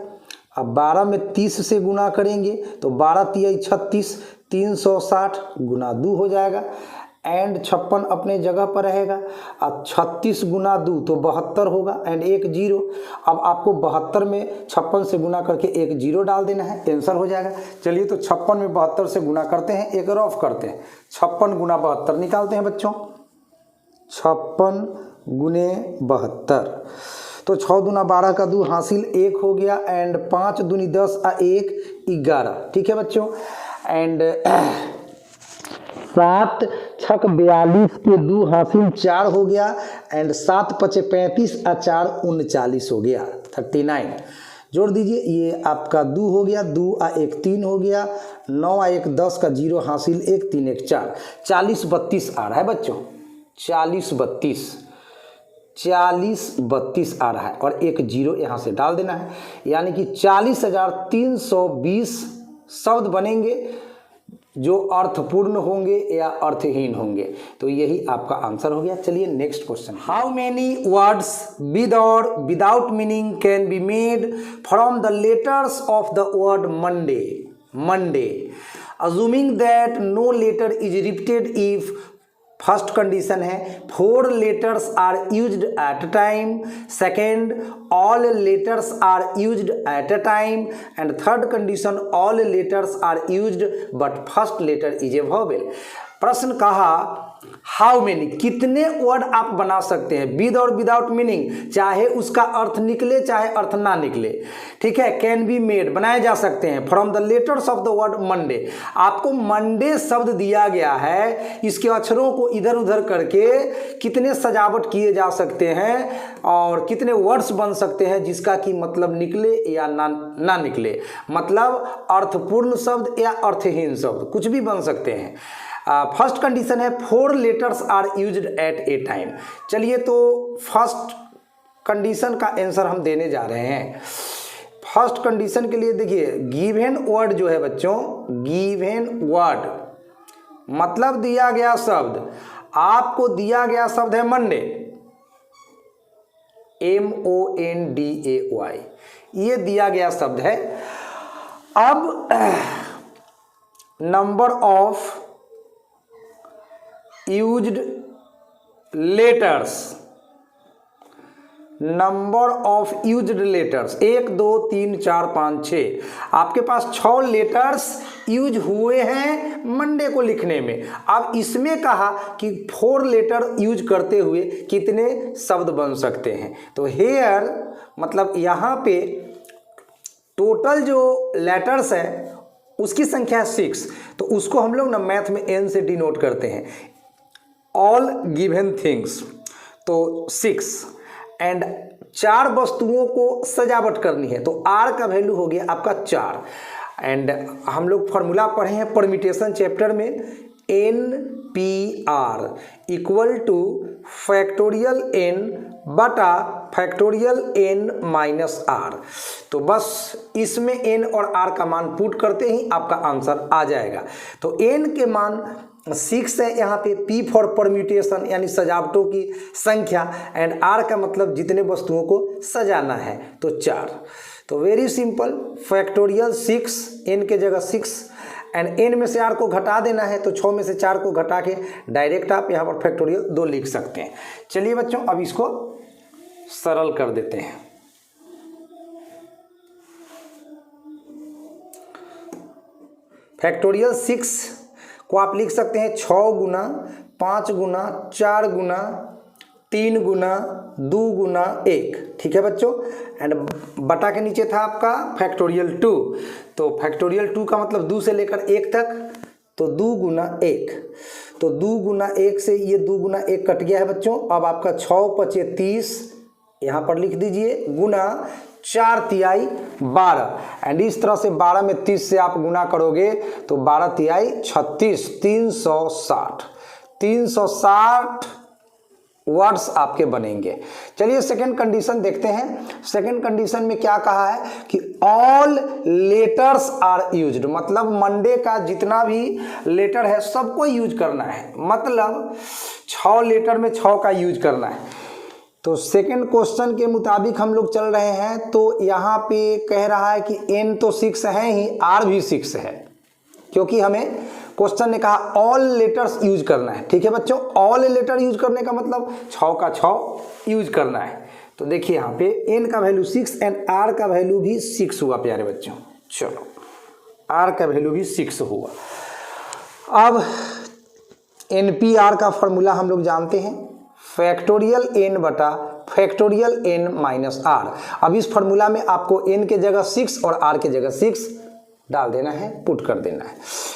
अब 12 में 30 से गुना करेंगे तो 12 तिहाई 36, 360 गुना 2 हो जाएगा, एंड 56 अपने जगह पर रहेगा। अब 36 गुना 2 तो 72 होगा, एंड 1 0। अब आपको 72 में 56 से गुना करके 1 0 डाल देना है, आंसर हो जाएगा। चलिए तो 56 में 72 से गुना करते हैं, एक रफ करते हैं। 56 गुना 72 निकालते हैं बच्चों, 56 गुने 72, तो 6 दूना 12 का 2 हासिल 1 हो गया, एंड 5 दूनी 10 आ 1 11। ठीक है बच्चों, एंड 7 छक 42 के 2 हासिल 4 हो गया एंड 7 पचे 35 और 4 39 हो गया 39। जोड़ दीजिए, ये आपका 2 हो गया, 2 आ 1 3 हो गया, 9 आ 1 10 का 0 हासिल 1 3 1 4, 40 32 आ रहा है बच्चों, 40 32 आ रहा है और एक 0 यहाँ से डाल देना है, यानी कि 40,320 शब्द बनेंगे जो अर्थपूर्ण होंगे या अर्थहीन होंगे। तो यही आपका आंसर हो गया। चलिए next question, how many words with और without meaning can be made from the letters of the word Monday. Monday, assuming that no letter is repeated if, first condition है 4 letters are used at a time, second all letters are used at a time, and third condition all letters are used but first letter is a vowel. प्रश्न कहा how many, कितने word आप बना सकते हैं with और without meaning, चाहे उसका अर्थ निकले चाहे अर्थ ना निकले, ठीक है। कैन बी मेड, बनाए जा सकते हैं from the letters of the word Monday. आपको मंडे शब्द दिया गया है, इसके अक्षरों को इधर उधर करके कितने सजावट किए जा सकते हैं और कितने वर्ड्स बन सकते हैं जिसका कि मतलब निकले या ना निकले, मतलब अर्थपूर्ण शब्द या अर्थहीन शब्द कुछ भी बन सकते हैं। फर्स्ट कंडीशन है 4 letters are used at a time. चलिए तो फर्स्ट कंडीशन का आंसर हम देने जा रहे हैं। फर्स्ट कंडीशन के लिए देखिए, गिवन वर्ड जो है बच्चों, गिवन वर्ड मतलब दिया गया शब्द, आपको दिया गया शब्द है मंडे, MONDAY, ये दिया गया शब्द है। अब number of used letters, number of used letters 1 2 3 4 5 6, आपके पास 6 लेटर्स यूज हुए हैं मंडे को लिखने में। अब इसमें कहा कि 4 लेटर यूज करते हुए कितने शब्द बन सकते हैं, तो हेयर मतलब यहाँ पे टोटल जो लेटर्स है उसकी संख्या 6, तो उसको हम लोग ना मैथ में n से डिनोट करते हैं, ऑल गिवन थिंग्स, तो 6 एंड 4 वस्तुओं को सजावट करनी है, तो R का वैल्यू हो गया आपका 4। एंड हम लोग फॉर्मूला पढ़े हैं परम्यूटेशन चैप्टर में, NPR equal two factorial n बटा फैक्टोरियल n माइनस r। तो बस इसमें n और r का मान पुट करते ही आपका आंसर आ जाएगा। तो n के मान 6 है यहाँ पे, P फॉर परम्यूटेशन यानी सजावटों की संख्या, एंड R का मतलब जितने वस्तुओं को सजाना है, तो 4। तो वेरी सिंपल, फैक्टोरियल 6, n के जगह 6 एंड n में से r को घटा देना है, तो 6 में से 4 को घटा के डायरेक्ट आप यहाँ पर फैक्टोरियल 2 लिख सकते हैं। चलिए बच्चों अब इसको सरल कर देते हैं। फैक्टोरियल 6 को आप लिख सकते हैं 6 गुना 5 गुना 4 गुना 3 गुना 2 गुना 1, ठीक है बच्चों। एंड बटा के नीचे था आपका फैक्टोरियल 2, तो फैक्टोरियल 2 का मतलब 2 से लेकर 1 तक, तो 2 गुना 1, तो 2 गुना 1 से ये 2 गुना 1 कट गया है बच्चों। अब आपका 6 पचे 30 यहाँ पर लिख दीजिए, गुना 4 तिहाई 12, एंड इस तरह से 12 में 30 से आप गुना करोगे तो 12 तिहाई 36, 360 वर्ड्स आपके बनेंगे। चलिए सेकंड कंडीशन देखते हैं। सेकंड कंडीशन में क्या कहा है कि ऑल लेटर्स आर यूज्ड, मतलब मंडे का जितना भी लेटर है सबको यूज करना है, मतलब 6 लेटर में 6 का यूज करना है। तो सेकंड क्वेश्चन के मुताबिक हम लोग चल रहे हैं, तो यहाँ पे कह रहा है कि n तो 6 है ही, r भी 6 है, क्योंकि हमें क्वेश्चन ने कहा ऑल लेटर्स यूज करना है, ठीक है बच्चों। ऑल लेटर यूज करने का मतलब 6 का 6 यूज करना है। तो देखिए यहाँ पे n का वैल्यू 6 एंड r का वैल्यू भी 6 हुआ प्यारे बच्चों। चलो r का वैल्यू भी 6 हुआ। अब NPR का फॉर्मूला हम लोग जानते हैं, फैक्टोरियल n बटा फैक्टोरियल n माइनस r। अब इस फॉर्मूला में आपको n के जगह 6 और r के जगह 6 डाल देना है, पुट कर देना है।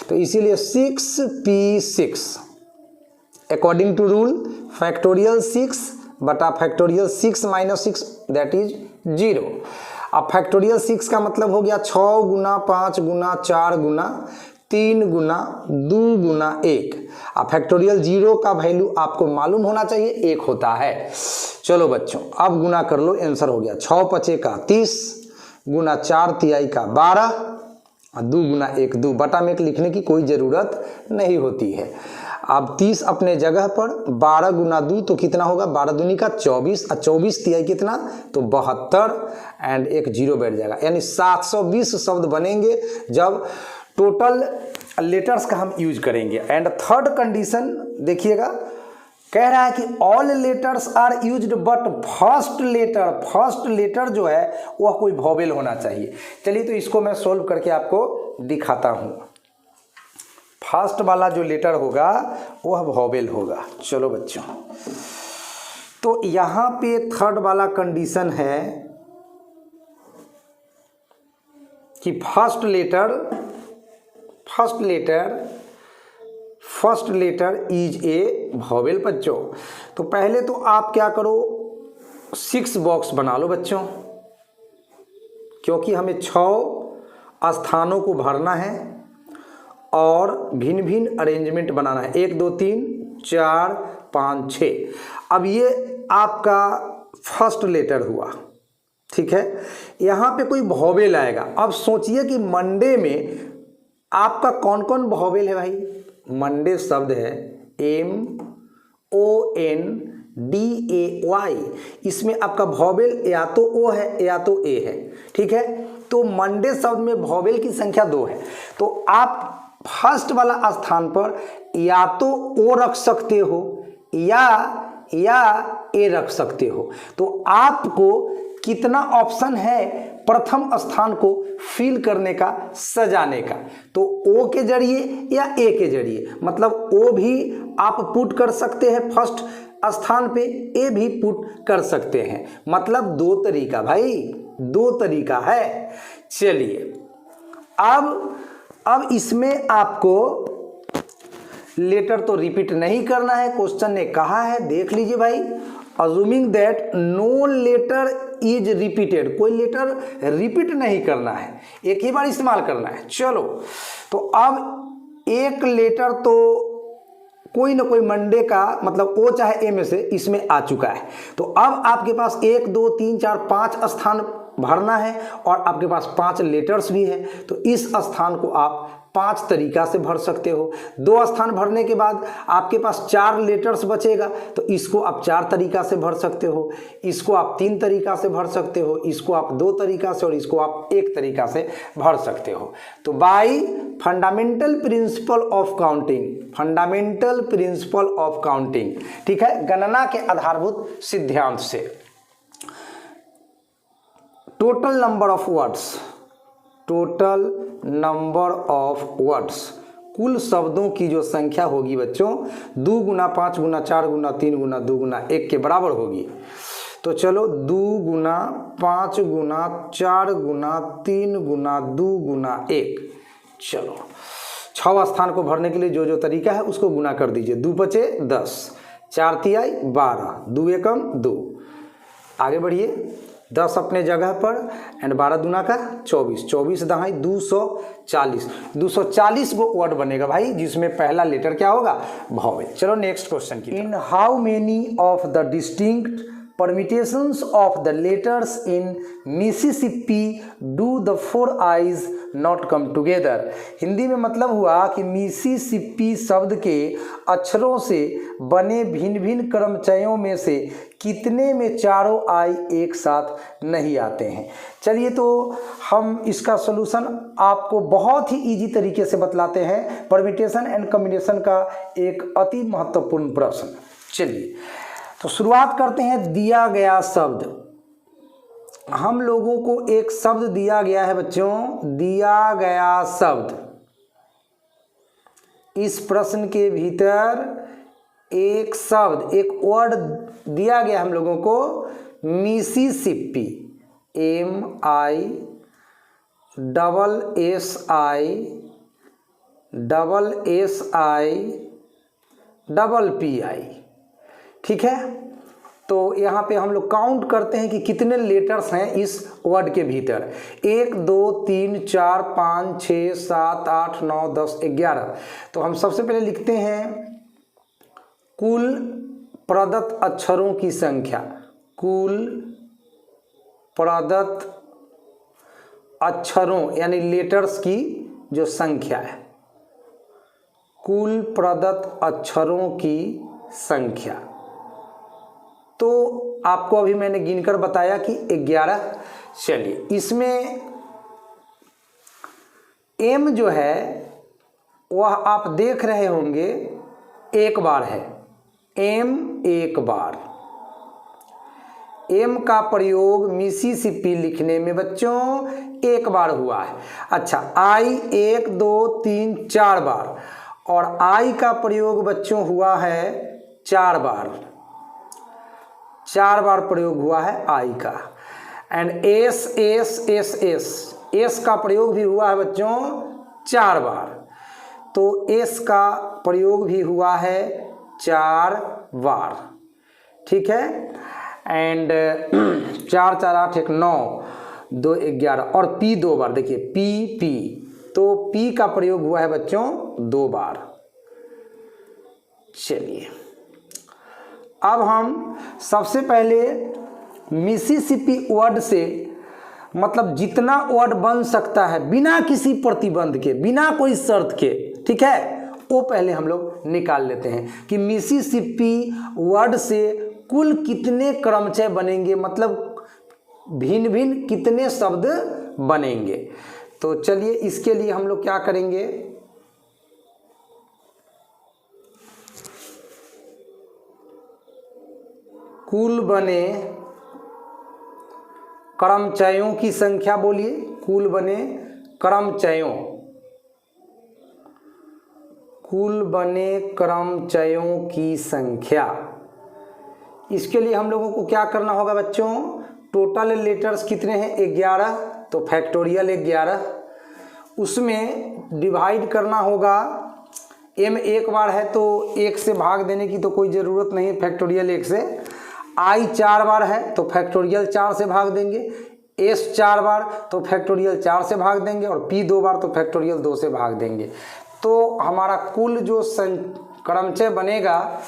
तो इसीलिए 6p6 according to rule factorial 6 बटा फैक्टोरियल 6 माइनस 6 दैट इज 0। अब फैक्टोरियल 6 का मतलब हो गया 6 गुना 5 गुना 4 गुना 3 गुना 2 गुना 1। अब फैक्टोरियल 0 का वैल्यू आपको मालूम होना चाहिए, 1 होता है। चलो बच्चों अब गुना कर लो, आंसर हो गया 6 पचे का 30 गुना 4 तिहाई का 12 और 2 गुना 1 2। बटा में लिखने की कोई ज़रूरत नहीं होती है। अब 30 अपने जगह पर, 12 गुना 2 तो कितना होगा, 12 दूनी का 24 और 24 तिहाई कितना तो 72 एंड एक 0 बैठ जाएगा, यानी 720 शब्द बनेंगे जब टोटल लेटर्स का हम यूज करेंगे। एंड थर्ड कंडीशन देखिएगा, कह रहा है कि all letters are used but first letter जो है वह कोई वोवेल होना चाहिए। चलिए तो इसको मैं सोल्व करके आपको दिखाता हूँ। फर्स्ट वाला जो लेटर होगा वह वोवेल होगा। चलो बच्चों, तो यहाँ पे थर्ड वाला कंडीशन है कि first letter is a vowel बच्चों। तो पहले तो आप क्या करो, 6 बॉक्स बना लो बच्चों, क्योंकि हमें 6 स्थानों को भरना है और भिन्न भिन्न अरेंजमेंट बनाना है। 1 2 3 4 5 6। अब ये आपका फर्स्ट लेटर हुआ, ठीक है। यहाँ पे कोई वोवेल आएगा। अब सोचिए कि मंडे में आपका कौन कौन वोवेल है भाई। मंडे शब्द है MONDAY, इसमें आपका वोवेल या तो ओ है या तो ए है, ठीक है। तो मंडे शब्द में वोवेल की संख्या 2 है। तो आप फर्स्ट वाला स्थान पर या तो ओ रख सकते हो या ए रख सकते हो। तो आपको कितना ऑप्शन है प्रथम स्थान को फिल करने का, सजाने का। तो ओ के जरिए या ए के जरिए, मतलब ओ भी आप पुट कर सकते हैं फर्स्ट स्थान पे, ए भी पुट कर सकते हैं। मतलब 2 तरीका भाई, 2 तरीका है। चलिए अब इसमें आपको लेटर तो रिपीट नहीं करना है, क्वेश्चन ने कहा है, देख लीजिए भाई। Assuming that no letter is repeated, कोई लेटर रिपीट नहीं करना है, एक ही बार इस्तेमाल करना है। चलो तो अब एक लेटर तो कोई ना कोई मंडे का, मतलब ओ चाहे ए में से इसमें आ चुका है। तो अब आपके पास 1 2 3 4 5 स्थान भरना है और आपके पास 5 लेटर्स भी है। तो इस स्थान को आप 5 तरीका से भर सकते हो। 2 स्थान भरने के बाद आपके पास 4 लेटर्स बचेगा, तो इसको आप 4 तरीका से भर सकते हो, इसको आप 3 तरीका से भर सकते हो, इसको आप 2 तरीका से और इसको आप 1 तरीका से भर सकते हो। तो bye fundamental principle of counting, ठीक है, गणना के आधारभूत सिद्धांत से टोटल नंबर ऑफ वर्ड्स, कुल शब्दों की जो संख्या होगी बच्चों 2 गुना 5 गुना 4 गुना 3 गुना 2 गुना 1 के बराबर होगी। तो चलो 2 गुना 5 गुना 4 गुना 3 गुना 2 गुना 1। चलो 6 स्थान को भरने के लिए जो तरीका है उसको गुना कर दीजिए। 2 पचे 10, 4 तिहाई 12, 2 एकम 2। आगे बढ़िए, 10 अपने जगह पर एंड 12 दूना का 24, 24 दहाई 240 वो वर्ड बनेगा भाई, जिसमें पहला लेटर क्या होगा, वोवेल। चलो नेक्स्ट क्वेश्चन की। इन how many of the distinct permutations of the letters in Mississippi do the 4 eyes not come together। Hindi में मतलब हुआ कि मिसिसिपी शब्द के अक्षरों से बने भिन्न भिन्न क्रमचयों में से कितने में चारों आई एक साथ नहीं आते हैं। चलिए तो हम इसका सलूशन आपको बहुत ही इजी तरीके से बतलाते हैं। परम्यूटेशन एंड कॉम्बिनेशन का एक अति महत्वपूर्ण प्रश्न। चलिए तो शुरुआत करते हैं। दिया गया शब्द, हम लोगों को एक शब्द दिया गया है बच्चों, दिया गया शब्द, इस प्रश्न के भीतर एक शब्द, एक वर्ड दिया गया हम लोगों को, मिसिसिपी, SSI ठीक है। तो यहाँ पे हम लोग काउंट करते हैं कि कितने लेटर्स हैं इस वर्ड के भीतर। 1 2 3 4 5 6 7 8 9 10 11। तो हम सबसे पहले लिखते हैं कुल प्रदत्त अक्षरों की संख्या, कुल प्रदत्त अक्षरों यानी लेटर्स की जो संख्या है, कुल प्रदत्त अक्षरों की संख्या। तो आपको अभी मैंने गिनकर बताया कि 11। चलिए इसमें M जो है वह आप देख रहे होंगे एक बार है, M एक बार। M का प्रयोग मिसिसिपी लिखने में बच्चों एक बार हुआ है। अच्छा I 1 2 3 4 बार और I का प्रयोग बच्चों हुआ है 4 बार, 4 बार प्रयोग हुआ है I का। एंड S का प्रयोग भी हुआ है बच्चों 4 बार, तो S का प्रयोग भी हुआ है 4 बार, ठीक है। एंड 4 4 8 1 9 2 11 और P 2 बार। देखिए P तो P का प्रयोग हुआ है बच्चों 2 बार। चलिए अब हम सबसे पहले मिसिसिपी वर्ड से मतलब जितना वर्ड बन सकता है बिना किसी प्रतिबंध के, बिना कोई शर्त के, ठीक है, वो पहले हम लोग निकाल लेते हैं कि मिसिसिपी वर्ड से कुल कितने क्रमचय बनेंगे, मतलब भिन्न भिन्न कितने शब्द बनेंगे। तो चलिए इसके लिए हम लोग क्या करेंगे, कुल बने क्रमचयों की संख्या बोलिए, कुल बने क्रमचयों, कुल बने क्रमचयों की संख्या। इसके लिए हम लोगों को क्या करना होगा बच्चों, टोटल लेटर्स कितने हैं 11, तो फैक्टोरियल 11, उसमें डिवाइड करना होगा। M एक बार है तो 1 से भाग देने की तो कोई ज़रूरत नहीं, फैक्टोरियल 1 से। I 4 बार है तो फैक्टोरियल 4 से भाग देंगे, S 4 बार तो फैक्टोरियल 4 से भाग देंगे और P 2 बार तो फैक्टोरियल 2 से भाग देंगे। तो हमारा कुल जो क्रमचय बनेगा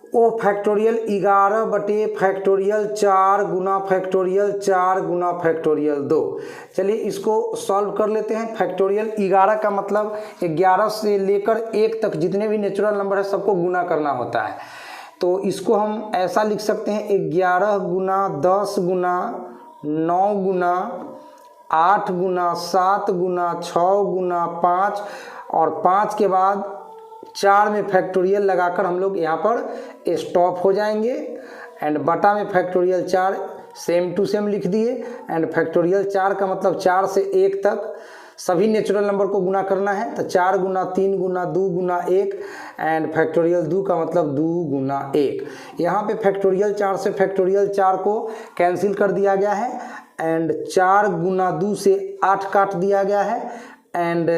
वो फैक्टोरियल 11 बटे फैक्टोरियल 4 गुना फैक्टोरियल 4 गुना फैक्टोरियल 2। चलिए इसको सॉल्व कर लेते हैं। फैक्टोरियल 11 का मतलब 11 से लेकर 1 तक जितने भी नेचुरल नंबर है सबको गुना करना होता है। तो इसको हम ऐसा लिख सकते हैं 11 गुना 10 गुना 9 गुना 8 गुना 7 गुना 6 गुना 5 और 5 के बाद 4 में फैक्टोरियल लगाकर हम लोग यहाँ पर स्टॉप हो जाएंगे। एंड बटा में फैक्टोरियल 4 सेम टू सेम लिख दिए। एंड फैक्टोरियल 4 का मतलब 4 से 1 तक सभी नेचुरल नंबर को गुना करना है, तो 4 गुना 3 गुना 2 गुना 1 एंड फैक्टोरियल 2 का मतलब 2 गुना 1। यहाँ पे फैक्टोरियल 4 से फैक्टोरियल 4 को कैंसिल कर दिया गया है एंड 4 गुना 2 से 8 काट दिया गया है एंड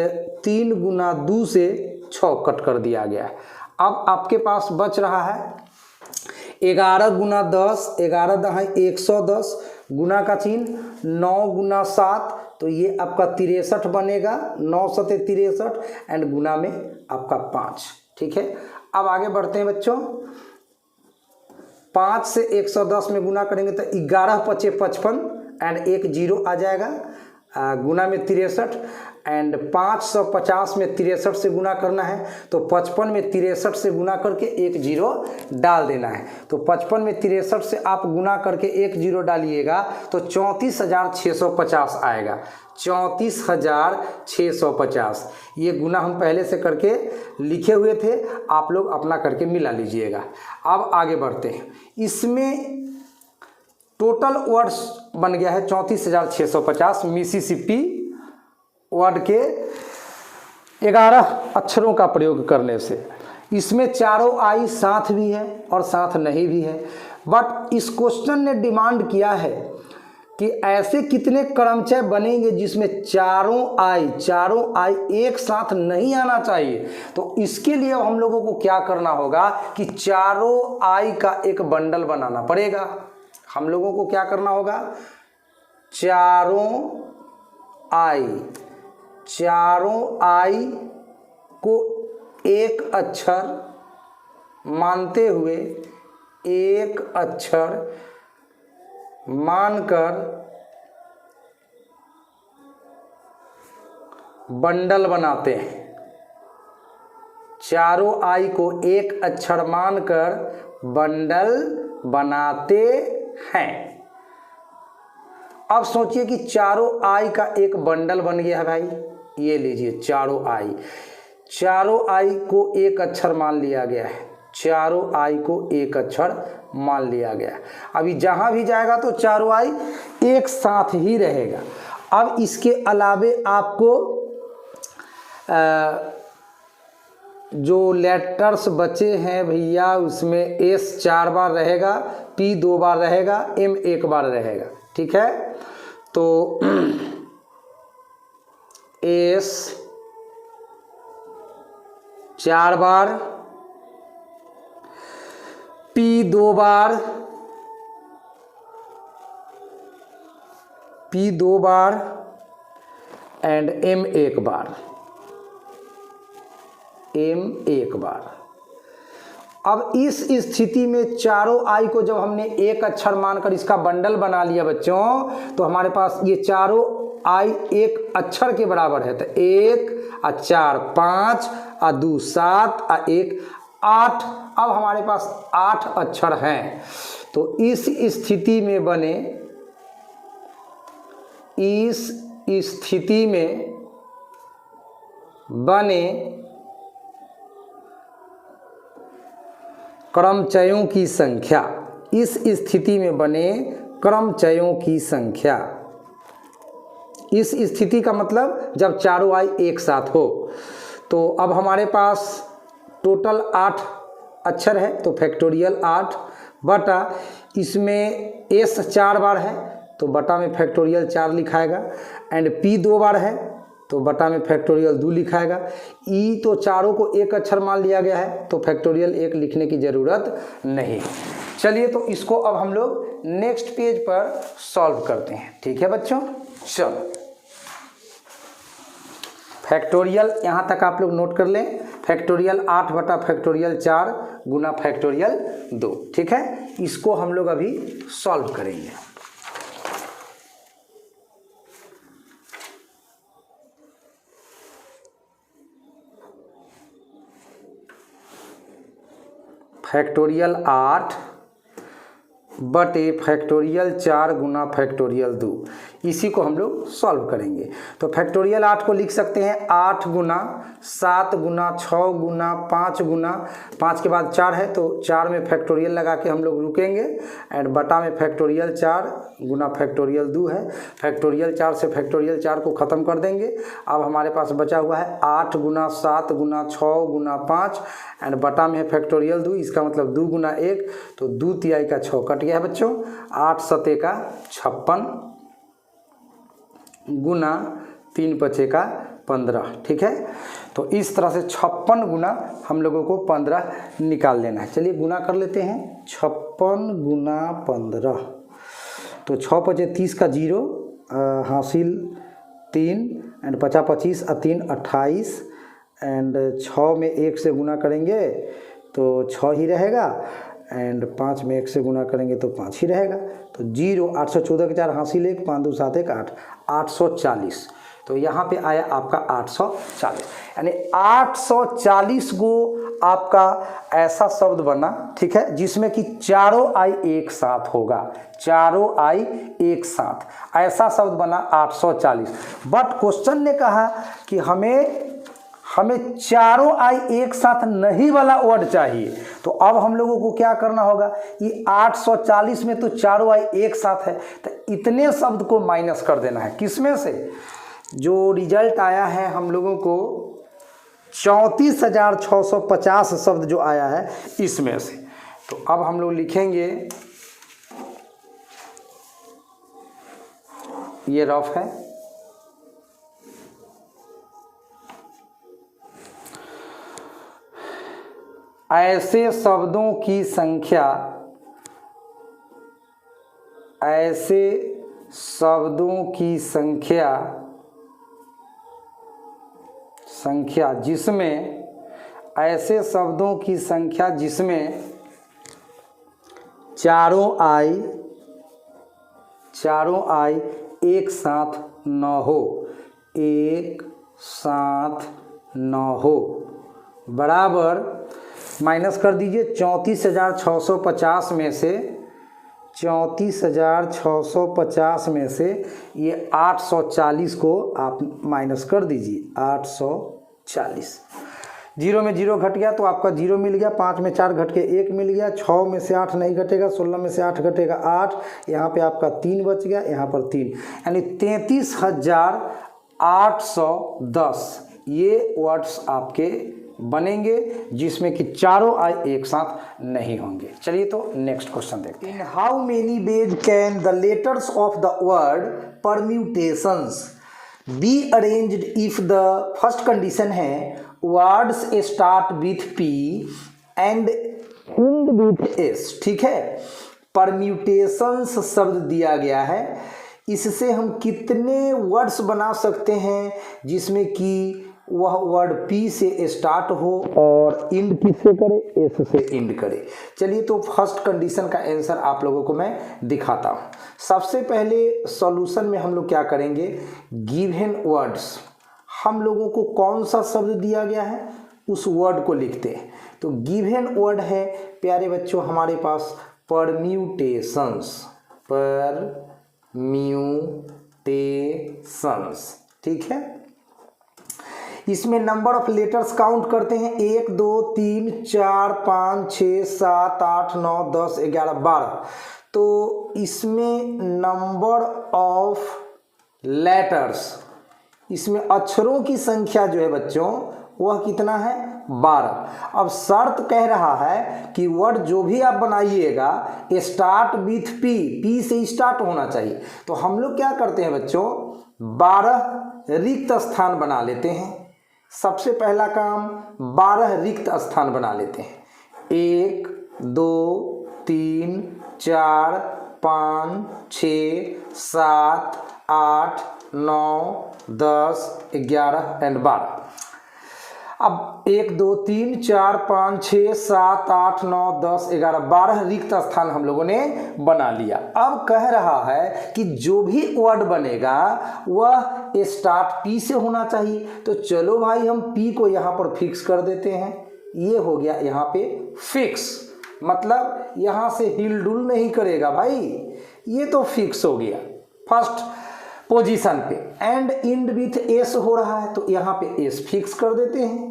3 गुना 2 से 6 कट कर दिया गया है। अब आपके पास बच रहा है 11 गुना 10, 11 दहाई 110 गुना का चिन्ह 9 गुना 7, तो ये आपका 63 बनेगा, 9 सते 63 एंड गुना में आपका 5। ठीक है, अब आगे बढ़ते हैं बच्चों। 5 से 110 में गुना करेंगे तो 11 पचे 55 एंड 1 0 आ जाएगा, गुना में 63 एंड 550 में 63 से गुना करना है तो 55 में 63 से गुना करके 1 0 डाल देना है। तो 55 में 63 से आप गुना करके 1 0 डालिएगा तो 34,650 आएगा, 34,650। ये गुना हम पहले से करके लिखे हुए थे, आप लोग अपना करके मिला लीजिएगा। अब आगे बढ़ते हैं। इसमें टोटल वर्ड्स बन गया है 34,650 मिसिसिपी वर्ड के 11 अक्षरों का प्रयोग करने से। इसमें चारों आई साथ भी है और साथ नहीं भी है, बट इस क्वेश्चन ने डिमांड किया है कि ऐसे कितने क्रमचय बनेंगे जिसमें चारों आई एक साथ नहीं आना चाहिए। तो इसके लिए हम लोगों को क्या करना होगा कि चारों आई का एक बंडल बनाना पड़ेगा। हम लोगों को क्या करना होगा, चारों आई को एक अक्षर मानते हुए, एक अक्षर मानकर बंडल बनाते हैं। चारों आई को एक अक्षर मानकर बंडल बनाते हैं। अब सोचिए कि चारों आई का एक बंडल बन गया है भाई। ये लीजिए चारों आई को एक अक्षर मान लिया गया है। चारों आई को एक अक्षर मान लिया गया। अभी जहां भी जाएगा तो चारों आई एक साथ ही रहेगा। अब इसके अलावे आपको जो लेटर्स बचे हैं भैया, उसमें एस 4 बार रहेगा, पी 2 बार रहेगा, एम 1 बार रहेगा। ठीक है, तो एस 4 बार, पी 2 बार, एंड एम 1 बार, अब इस स्थिति में चारों आई को जब हमने एक अक्षर मानकर इसका बंडल बना लिया बच्चों, तो हमारे पास ये चारों आई एक अक्षर के बराबर है। तो 1 और 4 5 और 2 7 और 1 8। अब हमारे पास 8 अक्षर हैं। तो इस स्थिति में बने क्रमचयों की संख्या, इस स्थिति में बने क्रमचयों की संख्या, इस स्थिति का मतलब जब चारों आई एक साथ हो। तो अब हमारे पास टोटल 8 अक्षर है, तो फैक्टोरियल 8 बटा इसमें एस 4 बार है तो बटा में फैक्टोरियल 4 लिखाएगा, एंड पी 2 बार है तो बटा में फैक्टोरियल 2 लिखाएगा। ई तो चारों को एक अक्षर मान लिया गया है तो फैक्टोरियल 1 लिखने की ज़रूरत नहीं। चलिए, तो इसको अब हम लोग नेक्स्ट पेज पर सॉल्व करते हैं। ठीक है बच्चों, चलो फैक्टोरियल यहाँ तक आप लोग नोट कर लें। फैक्टोरियल 8 बटा फैक्टोरियल 4 गुना फैक्टोरियल 2। ठीक है, इसको हम लोग अभी सॉल्व करेंगे। फैक्टोरियल 8 बटे फैक्टोरियल 4 गुना फैक्टोरियल 2, इसी को हम लोग सॉल्व करेंगे। तो फैक्टोरियल 8 को लिख सकते हैं 8 गुना 7 गुना 6 गुना 5 गुना 5 के बाद 4 है तो 4 में फैक्टोरियल लगा के हम लोग रुकेंगे, एंड बटा में फैक्टोरियल 4 गुना फैक्टोरियल 2 है। फैक्टोरियल 4 से फैक्टोरियल 4 को ख़त्म कर देंगे। अब हमारे पास बचा हुआ है 8 गुना 7 गुना 6 गुना 5 एंड बटा में है फैक्टोरियल 2, इसका मतलब 2 गुना 1 तो 2 तिहाई का 6 कट गया है बच्चों। 8 सते का 56 गुना 3 पचे का 15। ठीक है, तो इस तरह से 56 गुना हम लोगों को 15 निकाल लेना है। चलिए गुना कर लेते हैं। 56 गुना 15 तो 6 पचे 30 का 0 हासिल 3 एंड 50 25 और 3 28 एंड 6 में 1 से गुना करेंगे तो 6 ही रहेगा, एंड 5 में 1 से गुना करेंगे तो 5 ही रहेगा। तो 0 814 के 4 हासिल 1 5 2 7 1 8 840। तो यहाँ पे आया आपका 840, यानी 840 को आपका ऐसा शब्द बना, ठीक है, जिसमें कि चारों आई एक साथ होगा। चारों आई एक साथ ऐसा शब्द बना 840। बट क्वेश्चन ने कहा कि हमें चारों आई एक साथ नहीं वाला वर्ड चाहिए। तो अब हम लोगों को क्या करना होगा, ये 840 में तो चारों आई एक साथ है, तो इतने शब्द को माइनस कर देना है। किसमें से? जो रिजल्ट आया है हम लोगों को 34,650 शब्द जो आया है इसमें से। तो अब हम लोग लिखेंगे ये रफ है। ऐसे शब्दों की संख्या, ऐसे शब्दों की संख्या जिसमें, ऐसे शब्दों की संख्या जिसमें चारों आई एक साथ न हो, एक साथ न हो, बराबर माइनस कर दीजिए 34,650 में से, 34,650 में से ये 840 को आप माइनस कर दीजिए, 840। 0 में 0 घट गया तो आपका 0 मिल गया, 5 में 4 घट के 1 मिल गया, 6 में से 8 नहीं घटेगा, 16 में से 8 घटेगा 8, यहाँ पे आपका 3 बच गया, यहाँ पर 3, यानी 33,810 ये वर्ड्स आपके बनेंगे जिसमें कि चारों आई एक साथ नहीं होंगे। चलिए तो नेक्स्ट क्वेश्चन देखते हैं। In how many ways can the letters of the word permutations be arranged if the first condition है words start with P and end with S. ठीक है, परम्यूटेशंस शब्द दिया गया है, इससे हम कितने वर्ड्स बना सकते हैं जिसमें कि वह वर्ड P से स्टार्ट हो और इंड किससे करे, एस से इंड करे। चलिए तो फर्स्ट कंडीशन का आंसर आप लोगों को मैं दिखाता हूँ। सबसे पहले सॉल्यूशन में हम लोग क्या करेंगे, गिवन वर्ड्स, हम लोगों को कौन सा शब्द दिया गया है उस वर्ड को लिखते हैं। तो गिवन वर्ड है प्यारे बच्चों हमारे पास परम्यूटेशंस, परम्यूटेशंस। ठीक है, इसमें नंबर ऑफ लेटर्स काउंट करते हैं 1 2 3 4 5 6 7 8 9 10 11 12। तो इसमें नंबर ऑफ लेटर्स, इसमें अक्षरों की संख्या जो है बच्चों वह कितना है, 12। अब शर्त कह रहा है कि वर्ड जो भी आप बनाइएगा स्टार्ट विथ पी, पी से स्टार्ट होना चाहिए। तो हम लोग क्या करते हैं बच्चों, 12 रिक्त स्थान बना लेते हैं। सबसे पहला काम 12 रिक्त स्थान बना लेते हैं। 1 2 3 4 5 6 7 8 9 10 11 एंड 12। अब 1 2 3 4 5 6 7 8 9 10 11 12 रिक्त स्थान हम लोगों ने बना लिया। अब कह रहा है कि जो भी वर्ड बनेगा वह स्टार्ट पी से होना चाहिए। तो चलो भाई हम पी को यहाँ पर फिक्स कर देते हैं। ये हो गया यहाँ पे फिक्स, मतलब यहाँ से हिल डुल नहीं करेगा भाई, ये तो फिक्स हो गया फर्स्ट पोजीशन पे। एंड इंड विथ एस हो रहा है तो यहाँ पे एस फिक्स कर देते हैं।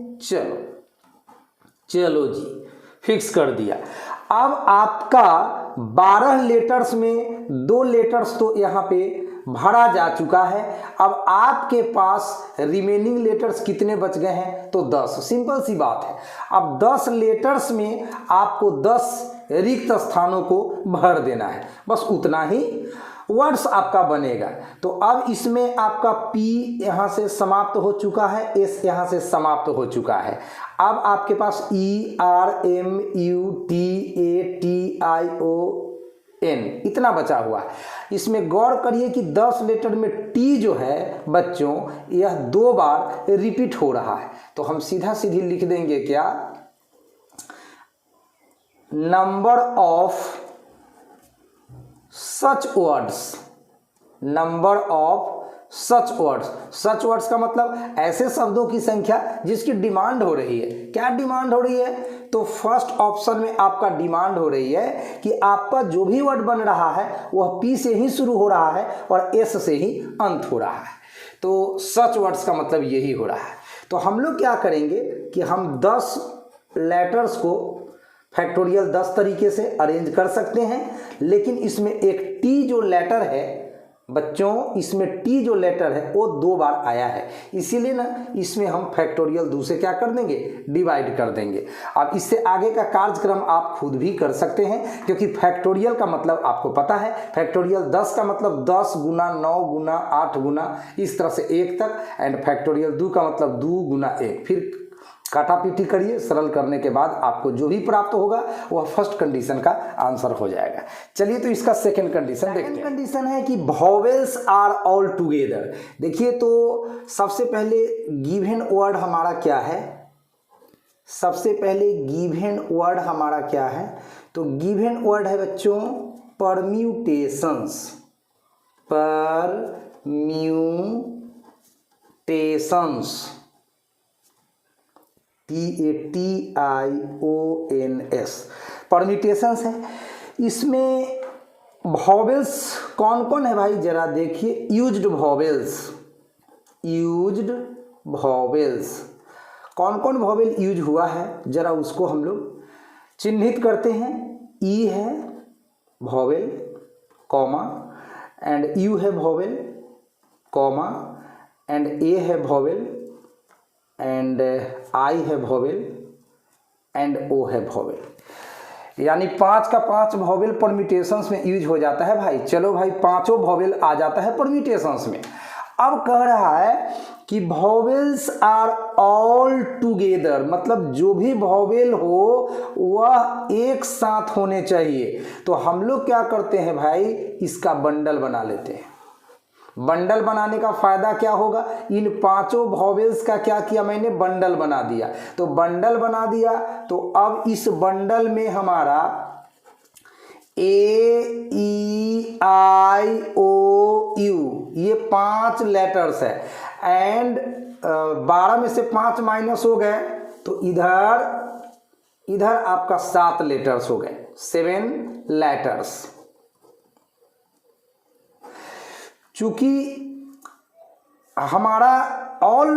चलो जी फिक्स कर दिया। अब आपका 12 लेटर्स में 2 लेटर्स तो यहाँ पे भरा जा चुका है। अब आपके पास रिमेनिंग लेटर्स कितने बच गए हैं, तो 10। सिंपल सी बात है। अब 10 लेटर्स में आपको 10 रिक्त स्थानों को भर देना है, बस उतना ही वर्ड्स आपका बनेगा। तो अब इसमें आपका P यहाँ से समाप्त हो चुका है, S यहाँ से समाप्त हो चुका है। अब आपके पास E R M U T A T I O N इतना बचा हुआ है। इसमें गौर करिए कि 10 लेटर में T जो है बच्चों यह 2 बार रिपीट हो रहा है। तो हम सीधा सीधी लिख देंगे क्या, number of such words, number of such words. Such words का मतलब ऐसे शब्दों की संख्या जिसकी डिमांड हो रही है। क्या डिमांड हो रही है, तो फर्स्ट ऑप्शन में आपका डिमांड हो रही है कि आपका जो भी वर्ड बन रहा है वह पी से ही शुरू हो रहा है और एस से ही अंत हो रहा है। तो सच वर्ड्स का मतलब यही हो रहा है। तो हम लोग क्या करेंगे कि हम 10 लेटर्स को फैक्टोरियल 10 तरीके से अरेंज कर सकते हैं, लेकिन इसमें एक टी जो लेटर है बच्चों इसमें टी जो लेटर है वो 2 बार आया है, इसीलिए ना इसमें हम फैक्टोरियल 2 से क्या कर देंगे, डिवाइड कर देंगे। अब इससे आगे का कार्यक्रम आप खुद भी कर सकते हैं, क्योंकि फैक्टोरियल का मतलब आपको पता है, फैक्टोरियल 10 का मतलब 10 गुना 9 गुना 8 गुना इस तरह से 1 तक, एंड फैक्टोरियल 2 का मतलब 2 गुना 1। फिर काटा पीटी करिए, सरल करने के बाद आपको जो भी प्राप्त होगा वह फर्स्ट कंडीशन का आंसर हो जाएगा। चलिए तो इसका सेकंड कंडीशन देखते हैं। सेकंड कंडीशन है कि वॉवेल्स आर ऑल टुगेदर। देखिए तो सबसे पहले गिवन वर्ड हमारा क्या है, सबसे पहले गिवन वर्ड हमारा क्या है, तो गिवन वर्ड है बच्चों परम्यूटेशंस, परम्यूटेशंस, TATIONS, परम्यूटेशंस है। इसमें वॉवेल्स कौन कौन है भाई, जरा देखिए। यूज्ड वॉवेल्स, यूज्ड वॉवेल्स, कौन कौन वॉवेल यूज हुआ है जरा उसको हम लोग चिन्हित करते हैं। ई है वॉवेल कॉमा, एंड यू है वॉवेल कॉमा, एंड ए है वॉवेल, एंड आई है वॉवेल, एंड ओ है वॉवेल। यानी 5 का 5 वॉवेल परम्यूटेशंस में यूज हो जाता है भाई। चलो भाई, पांचों वॉवेल आ जाता है परम्यूटेशंस में। अब कह रहा है कि वॉवेल्स आर ऑल टुगेदर, मतलब जो भी वॉवेल हो वह एक साथ होने चाहिए। तो हम लोग क्या करते हैं भाई, इसका बंडल बना लेते हैं। बंडल बनाने का फायदा क्या होगा, इन पांचों वॉवेल्स का क्या किया मैंने, बंडल बना दिया। तो बंडल बना दिया, तो अब इस बंडल में हमारा AEIOU ये 5 लेटर्स है, एंड 12 में से 5 माइनस हो गए तो इधर आपका 7 लेटर्स हो गए, 7 लेटर्स। चूंकि हमारा ऑल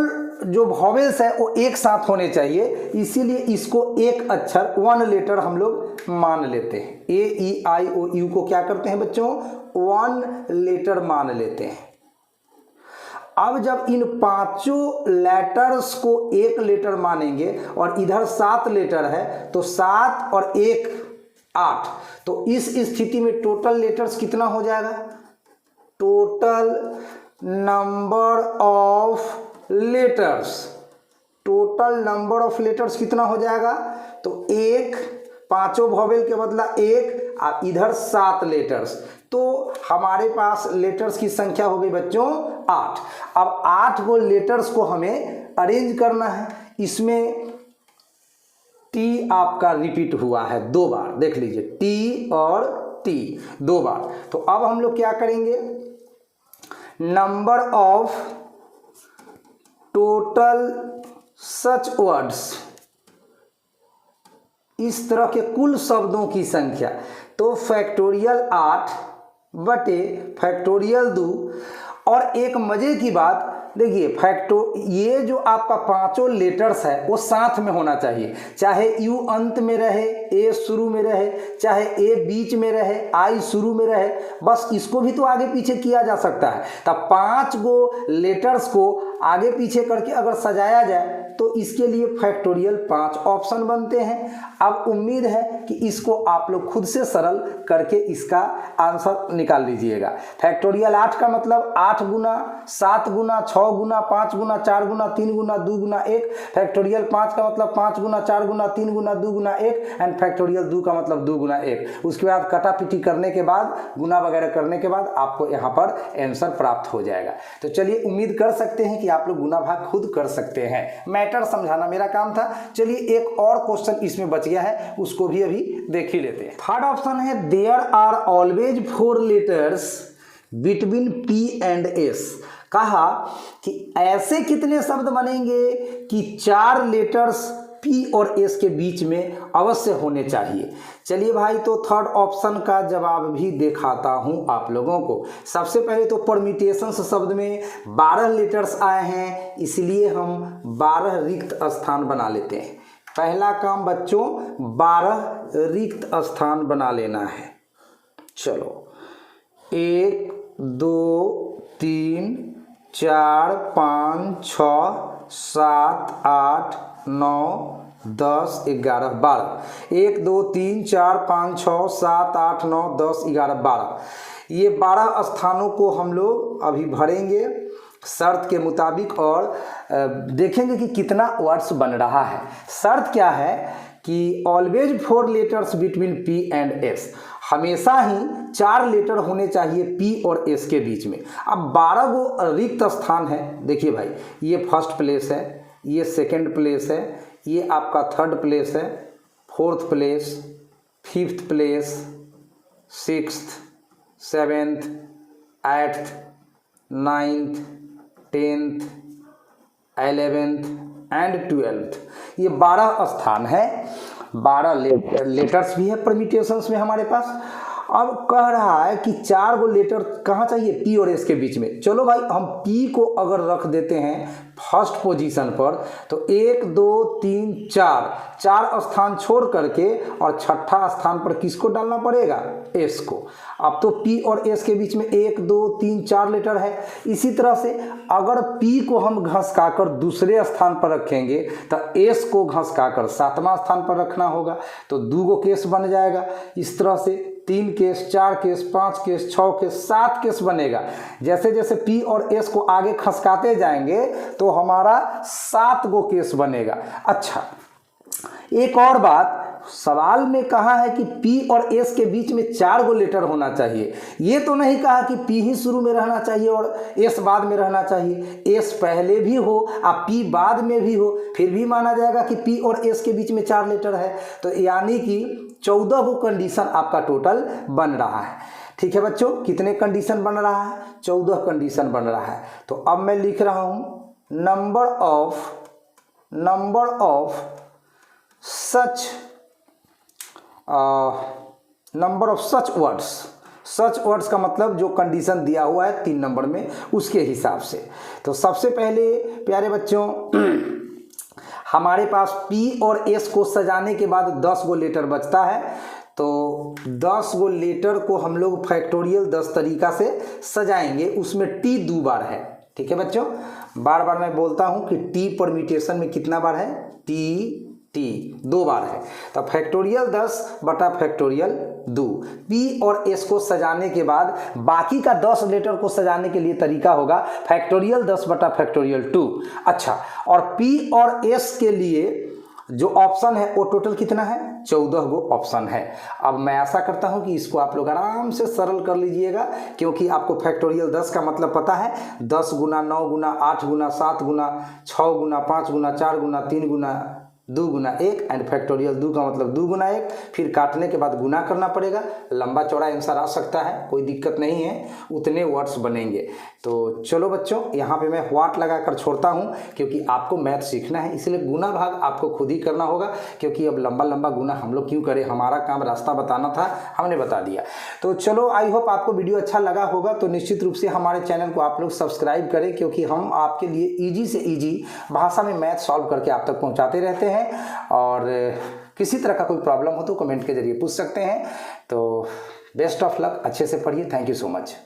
जो वॉवेल्स है वो एक साथ होने चाहिए, इसीलिए इसको एक अक्षर 1 लेटर हम लोग मान लेते हैं। AEIOU को क्या करते हैं बच्चों, 1 लेटर मान लेते हैं। अब जब इन पांचों लेटर्स को 1 लेटर मानेंगे और इधर 7 लेटर है, तो 7 और 1 8, तो इस स्थिति में टोटल लेटर्स कितना हो जाएगा, total number of letters, total number of letters कितना हो जाएगा, तो 1, पांचों वॉवेल के बदला 1, और इधर 7 लेटर्स, तो हमारे पास लेटर्स की संख्या हो गई बच्चों 8। अब 8 को लेटर्स को हमें अरेंज करना है। इसमें टी आपका रिपीट हुआ है 2 बार, देख लीजिए, टी और टी 2 बार। तो अब हम लोग क्या करेंगे, number of total such words, इस तरह के कुल शब्दों की संख्या, तो फैक्टोरियल 8 बटे फैक्टोरियल 2। और एक मजे की बात देखिए, ये जो आपका पांचों लेटर्स है वो साथ में होना चाहिए, चाहे यू अंत में रहे, ए शुरू में रहे, चाहे ए बीच में रहे, आई शुरू में रहे, बस इसको भी तो आगे पीछे किया जा सकता है। तब 5 गो लेटर्स को आगे पीछे करके अगर सजाया जाए तो इसके लिए फैक्टोरियल 5 ऑप्शन बनते हैं। अब उम्मीद है कि इसको आप लोग खुद से सरल करके इसका आंसर निकाल लीजिएगा। फैक्टोरियल 8 का मतलब 8 गुना 7 गुना 6 गुना 5 गुना 4 गुना 3 गुना 2 गुना 1। फैक्टोरियल 5 का मतलब 5 गुना 4 गुना 3 गुना 2 गुना 1, एंड फैक्टोरियल 2 का मतलब 2 गुना 1। उसके बाद कटा पीटी करने के बाद, गुना वगैरह करने के बाद आपको यहाँ पर आंसर प्राप्त हो जाएगा। तो चलिए, उम्मीद कर सकते हैं कि आप लोग गुना भाग खुद कर सकते हैं। मैटर समझाना मेरा काम था। चलिए, एक और क्वेश्चन इसमें बच गया है, उसको भी अभी देख ही लेते हैं। थर्ड ऑप्शन है, there are always 4 letters between P and S। कहा कि ऐसे कितने शब्द बनेंगे कि 4 लेटर्स P और S के बीच में अवश्य होने चाहिए। चलिए भाई, तो थर्ड ऑप्शन का जवाब भी दिखाता हूं आप लोगों को। सबसे पहले तो परम्यूटेशंस शब्द में 12 लेटर्स आए हैं, इसलिए हम 12 रिक्त स्थान बना लेते हैं। पहला काम बच्चों 12 रिक्त स्थान बना लेना है। चलो, 1 2 4 5 6 7 8 9 10 11 12 1 2 3 4 5 6 7 8 9 10 11 12 ये 12 स्थानों को हम लोग अभी भरेंगे शर्त के मुताबिक और देखेंगे कि कितना वर्ड्स बन रहा है। शर्त क्या है कि always 4 letters between P and S, हमेशा ही 4 लेटर होने चाहिए P और S के बीच में। अब 12 गो रिक्त स्थान है। देखिए भाई, ये फर्स्ट प्लेस है, ये सेकंड प्लेस है, ये आपका थर्ड प्लेस है, fourth place, fifth place, sixth, seventh, eighth, ninth, 10th, 11th and 12th, ये 12 स्थान है। 12 लेटर्स भी है परम्यूटेशंस में हमारे पास। अब कह रहा है कि 4 गो लेटर कहाँ चाहिए, P और S के बीच में। चलो भाई, हम P को अगर रख देते हैं फर्स्ट पोजीशन पर तो 1 2 3 4 स्थान छोड़ करके और छठा स्थान पर किसको डालना पड़ेगा, S को। अब तो P और S के बीच में 1 2 3 4 लेटर है। इसी तरह से अगर P को हम घसकाकर दूसरे स्थान पर रखेंगे तो S को घसकाकर 7वां स्थान पर रखना होगा, तो 2 गो केस बन जाएगा। इस तरह से 3 case, 4 case, 5 case, 6 case, 7 case बनेगा। जैसे जैसे P और S को आगे खसकाते जाएंगे तो हमारा 7 गो केस बनेगा। अच्छा, एक और बात, सवाल में कहा है कि P और S के बीच में 4 गो लेटर होना चाहिए। ये तो नहीं कहा कि P ही शुरू में रहना चाहिए और S बाद में रहना चाहिए। S पहले भी हो और P बाद में भी हो, फिर भी माना जाएगा कि P और S के बीच में 4 लेटर है। तो यानी कि 14 गो कंडीशन आपका टोटल बन रहा है। ठीक है बच्चों, कितने कंडीशन बन रहा है, 14 कंडीशन बन रहा है। तो अब मैं लिख रहा हूँ नंबर ऑफ सच वर्ड्स का मतलब जो कंडीशन दिया हुआ है 3 नंबर में उसके हिसाब से। तो सबसे पहले प्यारे बच्चों, हमारे पास P और S को सजाने के बाद 10 गो लेटर बचता है। तो 10 गो लेटर को हम लोग फैक्टोरियल 10 तरीका से सजाएंगे। उसमें T 2 बार है। ठीक है बच्चों, बार बार मैं बोलता हूं कि T परम्यूटेशन में कितना बार है, T 2 बार है। तो फैक्टोरियल 10 बटा फैक्टोरियल 2। P और S को सजाने के बाद बाकी का 10 लेटर को सजाने के लिए तरीका होगा फैक्टोरियल 10 बटा फैक्टोरियल 2। अच्छा, और P और S के लिए जो ऑप्शन है वो टोटल कितना है, 14 गो ऑप्शन है। अब मैं आशा करता हूं कि इसको आप लोग आराम से सरल कर लीजिएगा, क्योंकि आपको फैक्टोरियल 10 का मतलब पता है। 10 गुना 9 गुना 8 गुना 7 गुना 6 गुना 5 गुना 4 गुना 3 गुना 2 गुना 1 एंड फैक्टोरियल 2 का मतलब 2 गुना 1, फिर काटने के बाद गुना करना पड़ेगा। लंबा चौड़ा आंसर आ सकता है, कोई दिक्कत नहीं है, उतने वर्ड्स बनेंगे। तो चलो बच्चों, यहाँ पे मैं व्हाट लगाकर छोड़ता हूँ, क्योंकि आपको मैथ सीखना है, इसलिए गुना भाग आपको खुद ही करना होगा। क्योंकि अब लंबा लंबा गुना हम लोग क्यों करें, हमारा काम रास्ता बताना था, हमने बता दिया। तो चलो, आई होप आपको वीडियो अच्छा लगा होगा। तो निश्चित रूप से हमारे चैनल को आप लोग सब्सक्राइब करें, क्योंकि हम आपके लिए ईजी से ईजी भाषा में मैथ सॉल्व करके आप तक पहुँचाते रहते हैं। और किसी तरह का कोई प्रॉब्लम हो तो कमेंट के जरिए पूछ सकते हैं। तो बेस्ट ऑफ लक, अच्छे से पढ़िए। Thank you so much.